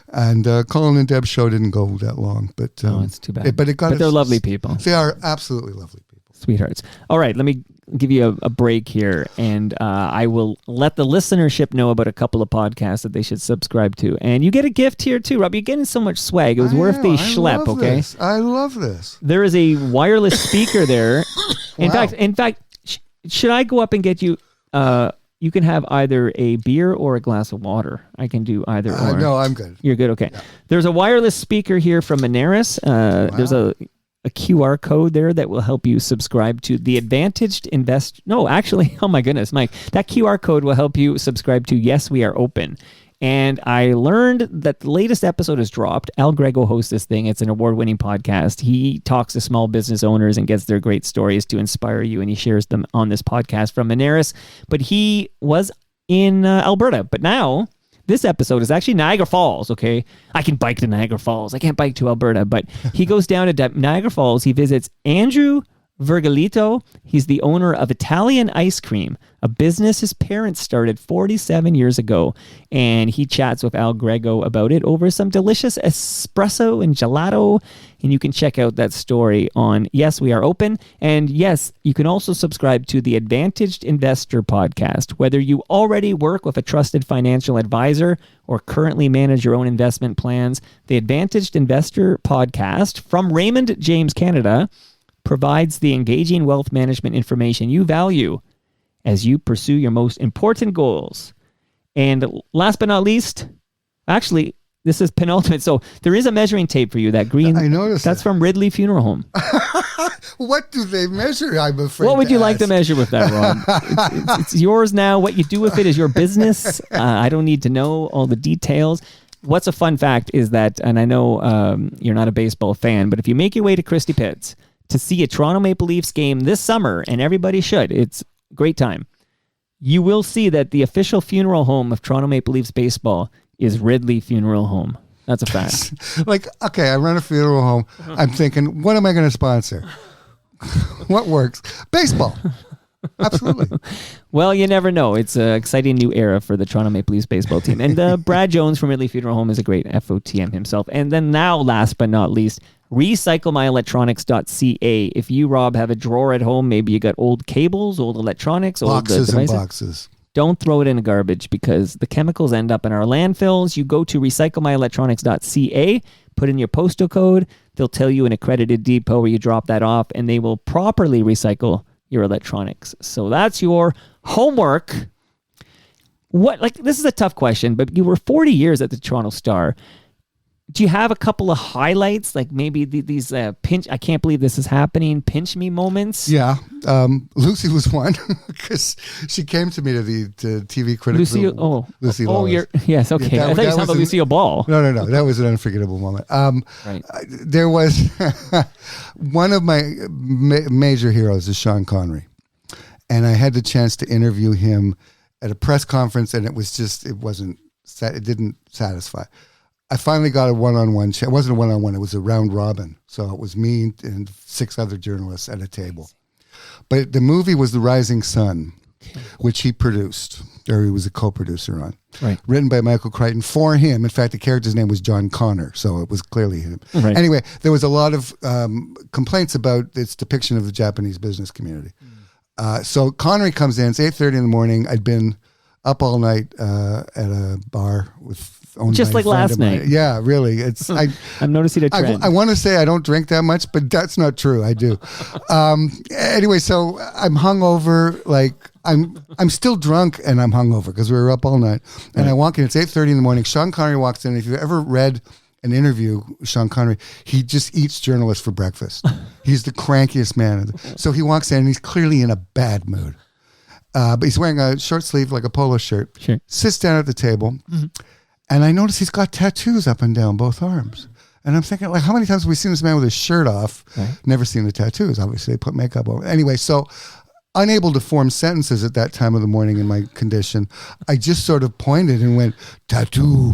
And Colin and Deb's show didn't go that long, but it's too bad. But they're lovely people. They are absolutely lovely people, sweethearts. All right, let me give you a break here, and I will let the listenership know about a couple of podcasts that they should subscribe to. And you get a gift here too, Rob. You're getting so much swag. It was worth the schlep. Okay, I love this. There is a wireless speaker there. In fact, should I go up and get you? You can have either a beer or a glass of water. I can do either or. No, I'm good. You're good? Okay. Yeah. There's a wireless speaker here from Moneris. There's a QR code there that will help you subscribe to the Advantaged Invest. No, actually, oh my goodness, Mike. That QR code will help you subscribe to Yes, We Are Open. And I learned that the latest episode has dropped. Al Grego hosts this thing. It's an award-winning podcast. He talks to small business owners and gets their great stories to inspire you, and he shares them on this podcast from Moneris. But he was in Alberta. But now, this episode is actually Niagara Falls, okay? I can bike to Niagara Falls. I can't bike to Alberta. But he goes down to Niagara Falls. He visits Andrew Vergalito. He's the owner of Italian Ice Cream, a business his parents started 47 years ago. And he chats with Al Grego about it over some delicious espresso and gelato. And you can check out that story on Yes, We Are Open. And yes, you can also subscribe to the Advantaged Investor podcast. Whether you already work with a trusted financial advisor or currently manage your own investment plans, the Advantaged Investor podcast from Raymond James Canada provides the engaging wealth management information you value as you pursue your most important goals. And last but not least, actually, this is penultimate. So there is a measuring tape for you. That green, I noticed that's from Ridley Funeral Home. What do they measure? I'm afraid. What would you like to ask. measure with that, Rob? It's yours now. What you do with it is your business. I don't need to know all the details. What's a fun fact is that, and I know you're not a baseball fan, but if you make your way to Christie Pitts to see a Toronto Maple Leafs game this summer, and everybody should, it's a great time, you will see that the official funeral home of Toronto Maple Leafs baseball is Ridley Funeral Home. That's a fact. Like, okay, I run a funeral home. I'm thinking, what am I going to sponsor? What works? Baseball. Absolutely. Well, you never know. It's an exciting new era for the Toronto Maple Leafs baseball team. And Brad Jones from Ridley Funeral Home is a great FOTM himself. And then now, last but not least, recyclemyelectronics.ca. If you, Rob, have a drawer at home, maybe you got old cables, old electronics, boxes old and boxes. Don't throw it in the garbage because the chemicals end up in our landfills. You go to recyclemyelectronics.ca, put in your postal code. They'll tell you an accredited depot where you drop that off, and they will properly recycle your electronics. So that's your homework. This is a tough question, but you were 40 years at the Toronto Star. Do you have a couple of highlights, like maybe these pinch, I can't believe this is happening, pinch me moments? Yeah. Lucy was one because she came to me to the TV critics. Lucy Lawless. Yes, okay. Yeah, I thought you were talking about Lucille Ball. No. That was an unforgettable moment. Right. There was one of my major heroes is Sean Connery. And I had the chance to interview him at a press conference, and it didn't satisfy. I finally got a one-on-one. It wasn't a one-on-one. It was a round robin. So it was me and 6 other journalists at a table. But the movie was The Rising Sun, which he produced, or he was a co-producer on. Right. Written by Michael Crichton for him. In fact, the character's name was John Connor, so it was clearly him. Right. Anyway, there was a lot of complaints about its depiction of the Japanese business community. So Connery comes in. It's 8:30 in the morning. I'd been up all night at a bar with just like last night. Yeah, really. I'm noticing a trend. I want to say I don't drink that much, but that's not true. I do. Anyway, so I'm hungover, like I'm still drunk and I'm hungover because we were up all night. And I walk in. It's 8:30 in the morning. Sean Connery walks in. If you've ever read an interview with Sean Connery, he just eats journalists for breakfast. He's the crankiest man. So he walks in and he's clearly in a bad mood. But he's wearing a short sleeve, like a polo shirt. Sure. Sits down at the table. And I notice he's got tattoos up and down both arms. And I'm thinking, like, how many times have we seen this man with his shirt off? Right. Never seen the tattoos. Obviously, they put makeup over. Anyway, so unable to form sentences at that time of the morning in my condition, I just sort of pointed and went, tattoo.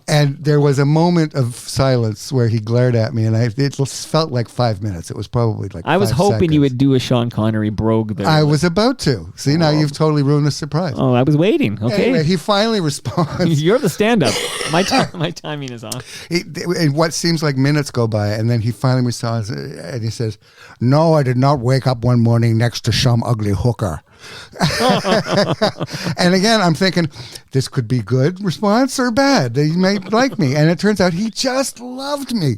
And there was a moment of silence where he glared at me, and it felt like 5 minutes. It was probably like I was 5 hoping seconds. you would do a Sean Connery brogue there. I was about to. See, now you've totally ruined the surprise. Oh, I was waiting. Okay. Anyway, he finally responds. You're the stand-up. My timing is off. And what seems like minutes go by, and then he finally responds, and he says, "No, I did not wake up one morning next to some ugly hooker." And again, I'm thinking, this could be good response or bad. They might like me. And it turns out he just loved me.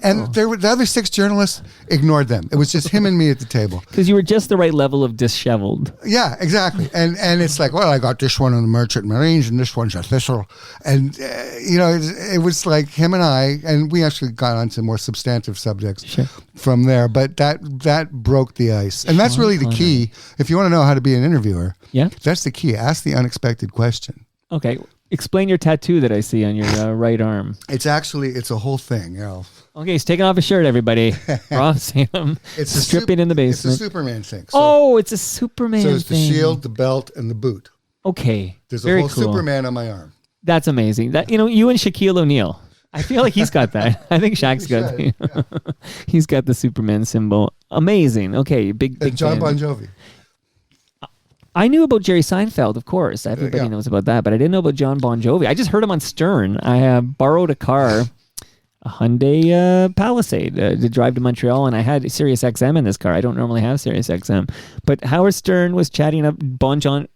And the other 6 journalists ignored them. It was just him and me at the table. Because you were just the right level of disheveled. Yeah, exactly. And it's like, well, I got this one in the Merchant Marines and this one's a thistle. And, it was like him and I, and we actually got on to more substantive subjects from there. But that broke the ice. And that's really the key. If you want to know how to be an interviewer, that's the key. Ask the unexpected question. Okay. Explain your tattoo that I see on your right arm. It's a whole thing. Okay, he's taking off his shirt, everybody. Rob Salem. It's stripping in the basement. It's a Superman thing. So, it's a Superman thing. So it's the shield, the belt, and the boot. Okay. There's very a whole cool. Superman on my arm. That's amazing. That you and Shaquille O'Neal. I feel like he's got that. I think Shaq's got that. He's got the Superman symbol. Amazing. Okay, big John fan. Bon Jovi. I knew about Jerry Seinfeld, of course. Everybody knows about that, but I didn't know about John Bon Jovi. I just heard him on Stern. I borrowed a car, a Hyundai Palisade, to drive to Montreal, and I had Sirius XM in this car. I don't normally have Sirius XM, but Howard Stern was chatting up John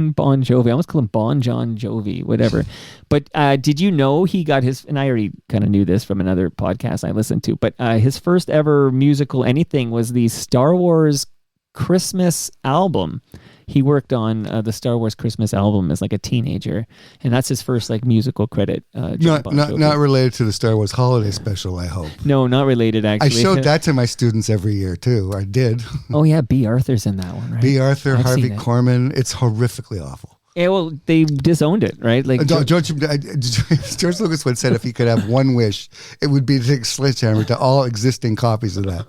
Bon Jovi. I almost call him Bon John Jovi, whatever. But did you know he got his, and I already kind of knew this from another podcast I listened to, but his first ever musical anything was the Star Wars Christmas album. He worked on the Star Wars Christmas album as like a teenager, and that's his first like musical credit. Not related to the Star Wars holiday special, I hope. No, not related actually. I showed that to my students every year too. I did. Oh yeah, B. Arthur's in that one, right? B. Arthur, I've Harvey seen it. Korman. It's horrifically awful. Yeah, well, they disowned it, right? Like George Lucas once said if he could have one wish, it would be to take Sledgehammer to all existing copies of that.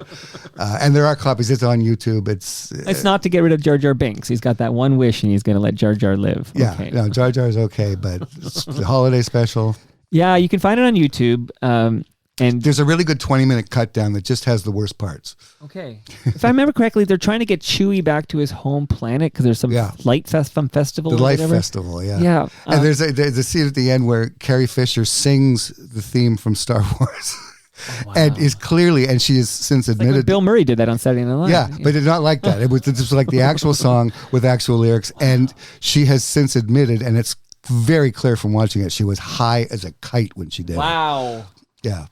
And there are copies. It's on YouTube. It's not to get rid of Jar Jar Binks. He's got that one wish, and he's going to let Jar Jar live. Yeah, okay. No, Jar Jar's okay, but the holiday special. Yeah, you can find it on YouTube. And there's a really good 20-minute cut down that just has the worst parts. Okay. If I remember correctly, they're trying to get Chewie back to his home planet because there's some light festival. The or Light whatever. Festival, yeah. Yeah. And there's a scene at the end where Carrie Fisher sings the theme from Star Wars. Oh, wow. And is clearly, and she has since admitted. Like when Bill Murray did that on Saturday Night Live. Yeah, but it's not like that. It was like the actual song with actual lyrics. And she has since admitted, and it's very clear from watching it, she was high as a kite when she did it. Wow. Yeah.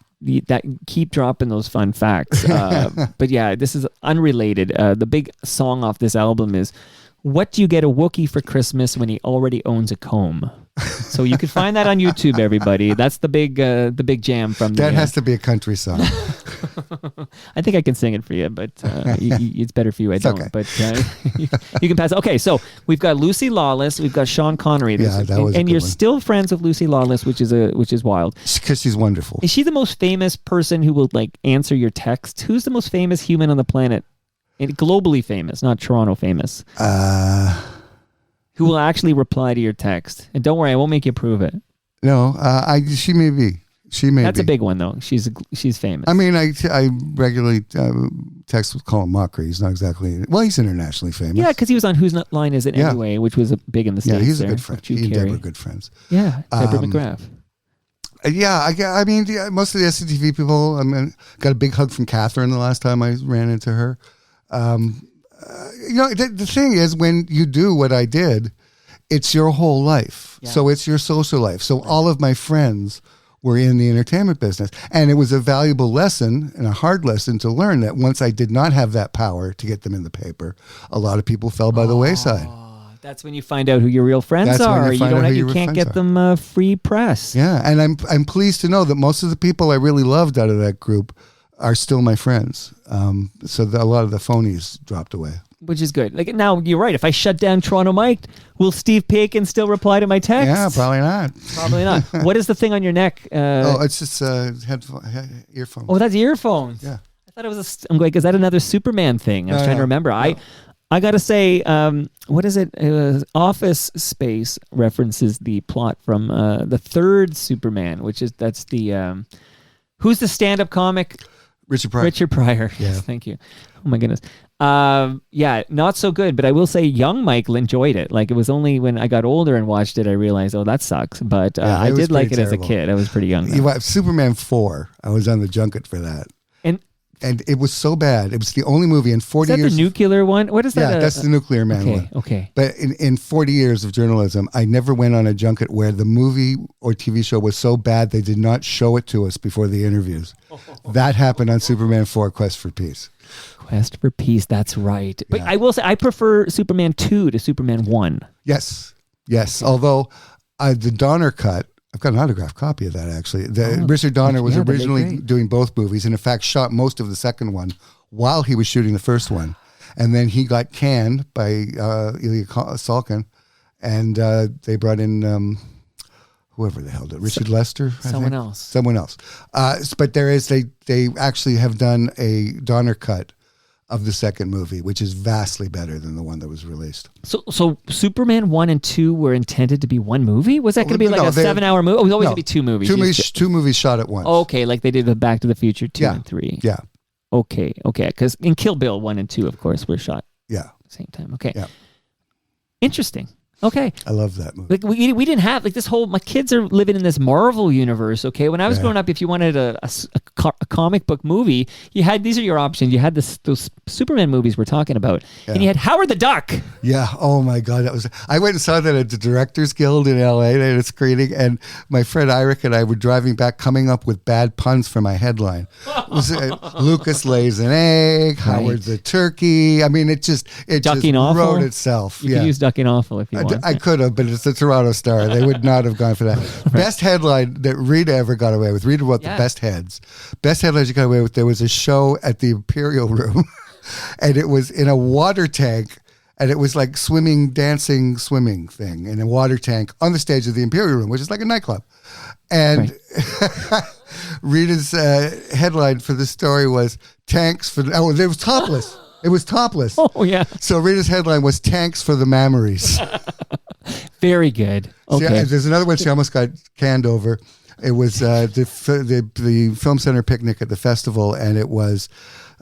That keep dropping those fun facts. But yeah, this is unrelated. The big song off this album is "What Do You Get a Wookiee for Christmas When He Already Owns a Comb?" So you can find that on YouTube, everybody. That's the big jam from that has to be a country song. I think I can sing it for you, but it's better for you. I don't. Okay. But you can pass. Okay, so we've got Lucy Lawless, we've got Sean Connery. Yeah, that was a and good you're one. Still friends with Lucy Lawless, which is wild. Because she's wonderful. Is she the most famous person who will like answer your text? Who's the most famous human on the planet? And globally famous, not Toronto famous. Who will actually reply to your text? And don't worry, I won't make you prove it. No, she may be. She may. That's be. a big one though. She's famous. I mean, I regularly text with Colin Mockery. He's not exactly. Well, he's internationally famous. Yeah, because he was on Whose Line Is It Anyway, which was big in the States. Yeah, he's a there, good friend. Drew He and Carey. Deborah are good friends. Yeah, Deborah McGrath. Yeah, I mean, most of the SCTV people. I mean, got a big hug from Catherine the last time I ran into her. The thing is, when you do what I did, it's your whole life. Yeah. So it's your social life. So all of my friends were in the entertainment business. And it was a valuable lesson and a hard lesson to learn that once I did not have that power to get them in the paper, a lot of people fell by the wayside. That's when you find out who your real friends are. You can't get them free press. Yeah, and I'm pleased to know that most of the people I really loved out of that group are still my friends. So a lot of the phonies dropped away. Which is good. Like now, you're right. If I shut down Toronto Mike, will Steve Paikin still reply to my text? Yeah, probably not. Probably not. What is the thing on your neck? It's just earphones. Oh, that's earphones. Yeah. I thought it was. I'm like, is that another Superman thing? I was trying to remember. No. I got to say, what is it? Office Space references the plot from the third Superman, that's the who's the stand-up comic? Richard Pryor. Richard Pryor. Yeah. Yes, thank you. Oh my goodness. Not so good, but I will say young Michael enjoyed it. Like it was only when I got older and watched it, I realized, oh, that sucks. But I did like it terrible. As a kid. I was pretty young. Superman 4, I was on the junket for that. And it was so bad. It was the only movie in 40 years. Is that the nuclear one? What is that? Yeah, that's the Nuclear Man one. Okay. But in 40 years of journalism, I never went on a junket where the movie or TV show was so bad they did not show it to us before the interviews. That happened on Superman 4, Quest for Peace. Quest for Peace, that's right. But Yeah. I will say, I prefer Superman 2 to Superman 1. Yes. Although the Donner cut, I've got an autographed copy of that, actually. Richard Donner was originally doing both movies and, in fact, shot most of the second one while he was shooting the first one. And then he got canned by Ilya Salkin, and they brought in whoever the hell did Richard Lester? Someone else. But they actually have done a Donner cut of the second movie, which is vastly better than the one that was released. So Superman 1 and 2 were intended to be one movie? Was that going to be like a 7-hour movie? Oh, it was always going to be two movies. Two movies shot at once. Okay, like they did the Back to the Future 2 and 3. Yeah. Okay. Because in Kill Bill 1 and 2, of course, were shot at the same time. Okay. Yeah. Interesting. Okay. I love that movie. Like we didn't have like this whole. My kids are living in this Marvel universe. Okay, when I was growing up, if you wanted a comic book movie, you had these are your options. You had those Superman movies we're talking about, and you had Howard the Duck. Yeah. Oh my God, I went and saw that at the Directors Guild in LA. They had a screening, and my friend Irick and I were driving back, coming up with bad puns for my headline. Lucas lays an egg. Howard the turkey. I mean, it just wrote itself. You could use Ducking Awful if you want. I could have, but it's the Toronto Star. They would not have gone for that. Best headline that Rita ever got away with. Rita wrote the best heads. Best headlines you got away with. There was a show at the Imperial Room, and it was in a water tank, and it was like swimming thing in a water tank on the stage of the Imperial Room, which is like a nightclub. And Rita's headline for the story was "Tanks for." Oh, it was topless. It was topless. Oh, yeah. So Rita's headline was "Tanks for the Mammaries." Very good. Okay. See, there's another one she almost got canned over. It was the Film Center picnic at the festival, and it was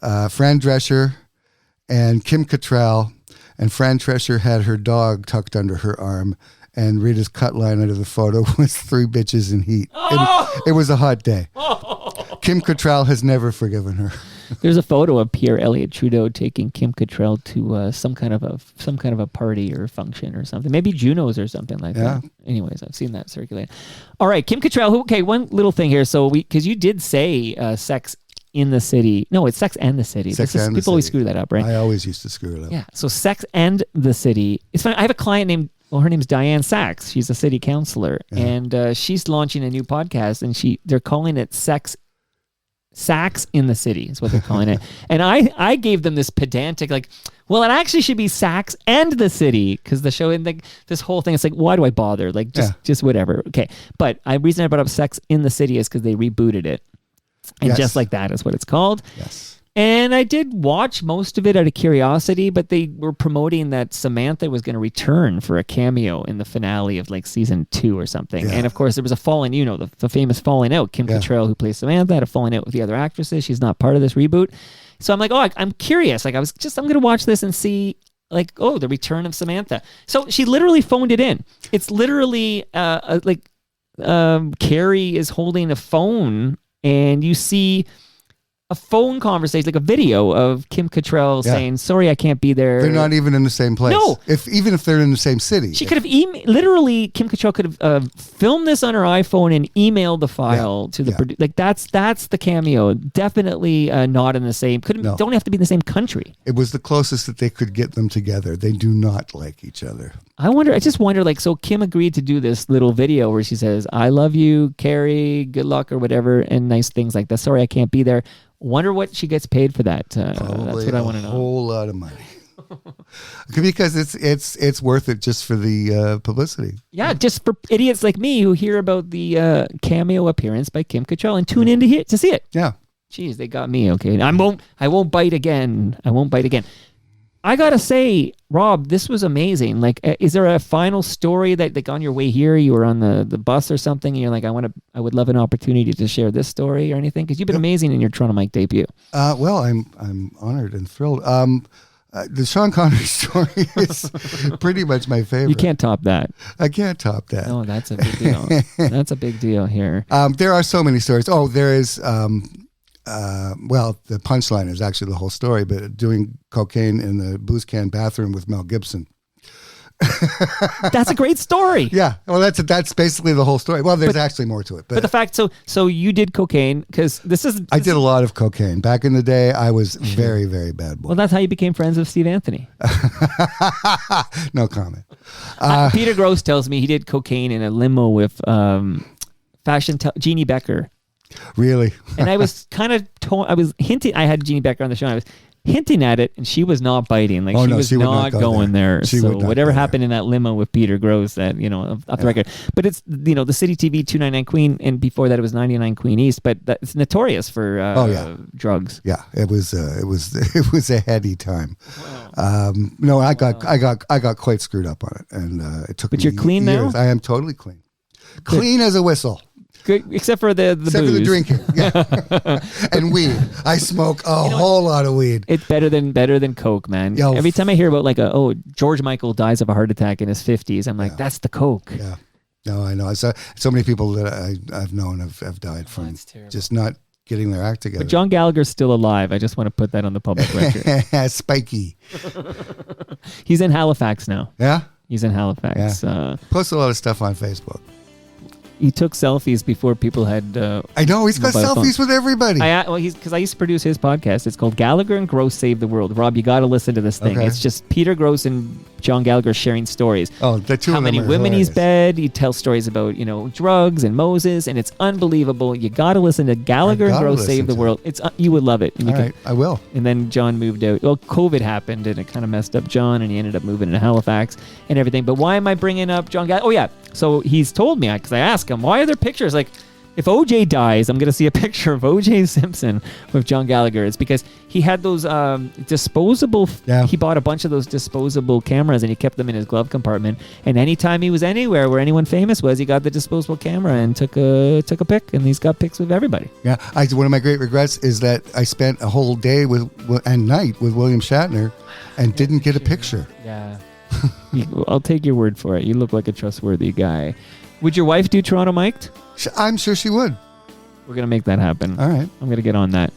Fran Drescher and Kim Cattrall, and Fran Drescher had her dog tucked under her arm, and Rita's cut line under the photo was 3 bitches in heat. It was a hot day. Kim Cattrall has never forgiven her. There's a photo of Pierre Elliott Trudeau taking Kim Cattrall to some kind of a party or function or something. Maybe Junos or something like that. Anyways, I've seen that circulate. All right, Kim Cattrall. Okay, one little thing here. So because you did say Sex in the City. No, it's Sex and the City. People always screw that up, right? I always used to screw it up. Yeah. So Sex and the City. It's funny. I have a client named. Well, her name's Diane Sachs. She's a city councilor, and she's launching a new podcast, and they're calling it Sax in the City is what they're calling it. And I gave them this pedantic, like, well, it actually should be Sax and the City, because the show, and this whole thing, it's like, why do I bother? Like, just whatever. Okay. But the reason I brought up Sex in the City is because they rebooted it. And just like that is what it's called. Yes. And I did watch most of it out of curiosity, but they were promoting that Samantha was going to return for a cameo in the finale of like season 2 or something. Yeah. And of course, there was a falling, the famous falling out. Kim Cattrall, who plays Samantha, had a falling out with the other actresses. She's not part of this reboot. So I'm like, I'm curious. Like I'm going to watch this and see like, the return of Samantha. So she literally phoned it in. It's literally Carrie is holding a phone and you see a phone conversation, like a video of Kim Cattrall saying, "Sorry, I can't be there." They're not even in the same place. No. Even if they're in the same city. She could have literally, Kim Cattrall could have filmed this on her iPhone and emailed the file to the producer. Like that's the cameo. Definitely not in the same. Don't have to be in the same country. It was the closest that they could get them together. They do not like each other. I just wonder, like, so Kim agreed to do this little video where she says, "I love you, Carrie, good luck," or whatever, and nice things like that. Sorry, I can't be there. Wonder what she gets paid for that. Probably that's what I want to know. A whole lot of money. Because it's worth it just for the publicity. Yeah, just for idiots like me who hear about the cameo appearance by Kim Cattrall and tune in to see it. Yeah. Jeez, they got me. Okay, I won't bite again. I won't bite again. I gotta say, Rob, this was amazing. Like, is there a final story that, like, on your way here, you were on the bus or something, and you're like, I would love an opportunity to share this story or anything? Because you've been amazing in your Toronto Mike debut. Well, I'm honored and thrilled. The Sean Connery story is pretty much my favorite. You can't top that. I can't top that. No, that's a big deal. That's a big deal here. There are so many stories. Oh, there is. Well, the punchline is actually the whole story, but doing cocaine in the booze can bathroom with Mel Gibson. That's a great story. Yeah. Well, that's basically the whole story. Well, there's actually more to it. But the fact, so you did cocaine, because I did a lot of cocaine. Back in the day, I was very, very bad boy. Well, that's how you became friends with Steve Anthony. No comment. Peter Gross tells me he did cocaine in a limo with Jeannie Becker. Really? And I was kind of I was hinting, I had Jeannie Becker on the show, and I was hinting at it, and she was not biting. Like, she was not going there. So whatever happened in that limo with Peter Gross, that, off the record. But it's, the City TV 299 Queen, and before that it was 99 Queen East, but it's notorious for drugs. Yeah, it was a heady time. Wow. No, I got quite screwed up on it, and it took. But you're clean years. now? I am totally clean. Clean as a whistle. Good, except for the booze. Except for the drinking, yeah. And weed. I smoke a whole lot of weed. It's better than Coke, man. Yo, every time I hear about, like, George Michael dies of a heart attack in his 50s, I'm like, that's the Coke. Yeah. No, I know. So many people that I've known have died from just not getting their act together. But John Gallagher's still alive. I just want to put that on the public record. Spiky. He's in Halifax now. Yeah? He's in Halifax. Yeah. Posts a lot of stuff on Facebook. He took selfies before people had. I know, he's got selfies with everybody. Because I used to produce his podcast. It's called Gallagher and Gross Save the World. Rob, you got to listen to this thing. Okay. It's just Peter Gross and John Gallagher sharing stories. Oh, the two How of them many are women hilarious. he's bed. He tells stories about, drugs and Moses, and it's unbelievable. You got to listen to Gallagher and Gross Save the World. It's you would love it. And all right, I will. And then John moved out. Well, COVID happened, and it kind of messed up John, and he ended up moving to Halifax and everything. But why am I bringing up John Gallagher? Oh, yeah. So he's told me, because I asked him, why are there pictures? Like, if OJ dies, I'm going to see a picture of OJ Simpson with John Gallagher. It's because he had those disposable... Yeah. He bought a bunch of those disposable cameras, and he kept them in his glove compartment. And anytime he was anywhere where anyone famous was, he got the disposable camera and took a pic, and he's got pics with everybody. Yeah. One of my great regrets is that I spent a whole day and night with William Shatner and didn't get a picture. Yeah. I'll take your word for it. You look like a trustworthy guy. Would your wife do Toronto Mic'd? I'm sure she would. We're going to make that happen. All right. I'm going to get on that.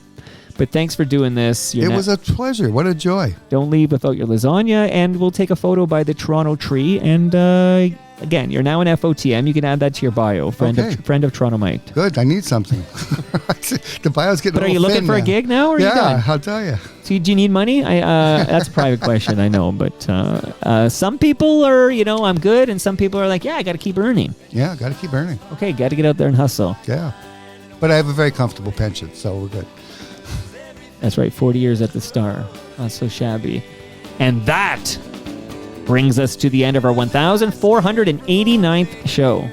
But thanks for doing this. It was a pleasure. What a joy. Don't leave without your lasagna, and we'll take a photo by the Toronto tree. And again, you're now an FOTM. You can add that to your bio. Friend of Toronto Mike. Good. I need something. The bio's getting. But are you looking for a gig now, or are you done? I'll tell you. So do you need money? That's a private question, I know. But some people are, I'm good, and some people are like, yeah, I got to keep earning. Yeah, got to keep earning. Okay, got to get out there and hustle. Yeah, but I have a very comfortable pension, so we're good. That's right, 40 years at the Star. Not so shabby. And that brings us to the end of our 1,489th show.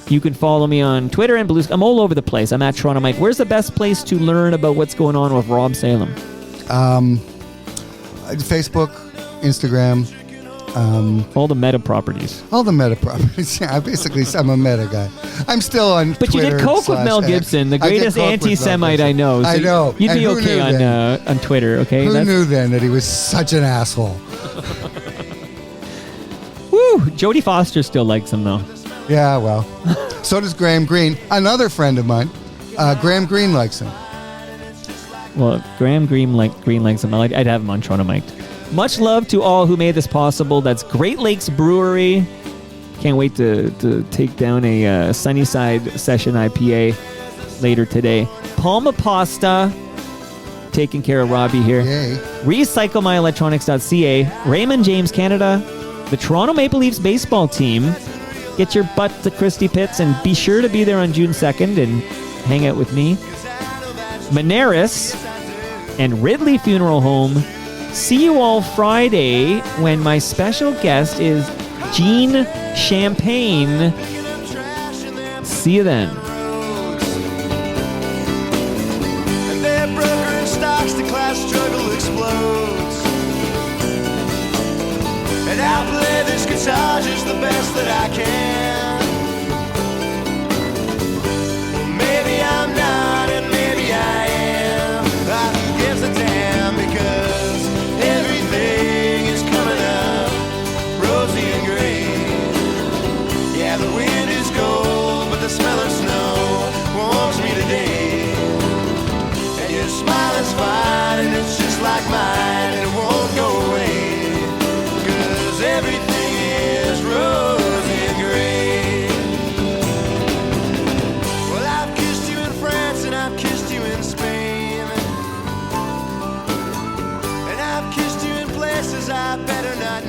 You can follow me on Twitter and Blue. I'm all over the place. I'm at Toronto Mike. Where's the best place to learn about what's going on with Rob Salem? Facebook, Instagram. All the meta properties. All the meta properties. Yeah, I'm a meta guy. I'm still on But Twitter. You did coke with Mel Gibson, the greatest anti-Semite I know. So I know. You'd be okay on Twitter, okay? Who knew then that he was such an asshole? Woo! Jodie Foster still likes him, though. Yeah, well. So does Graham Greene, another friend of mine. Graham Greene likes him. Well, Graham Green likes him. I'd have him on Toronto mic'd. Much love to all who made this possible. That's Great Lakes Brewery. Can't wait to take down a Sunnyside Session IPA later today. Palma Pasta, taking care of Robbie here. Yay. RecycleMyElectronics.ca. Raymond James Canada. The Toronto Maple Leafs baseball team. Get your butt to Christie Pitts and be sure to be there on June 2nd and hang out with me. Moneris and Ridley Funeral Home. See you all Friday when my special guest is Jean Champagne. See you then. And their broker in stocks, the class struggle explodes. And I play this guitar just the best that I can. Well, maybe I'm not, and maybe I am. Who gives a damn, because everything is coming up rosy and green. Yeah, the wind is cold, but the smell of snow warms me today. And your smile is fine, and it's just like mine, and it won't go away. 'Cause everything is rosy and gray. Well, I've kissed you in France, and I've kissed you in Spain. And I've kissed you in places I better not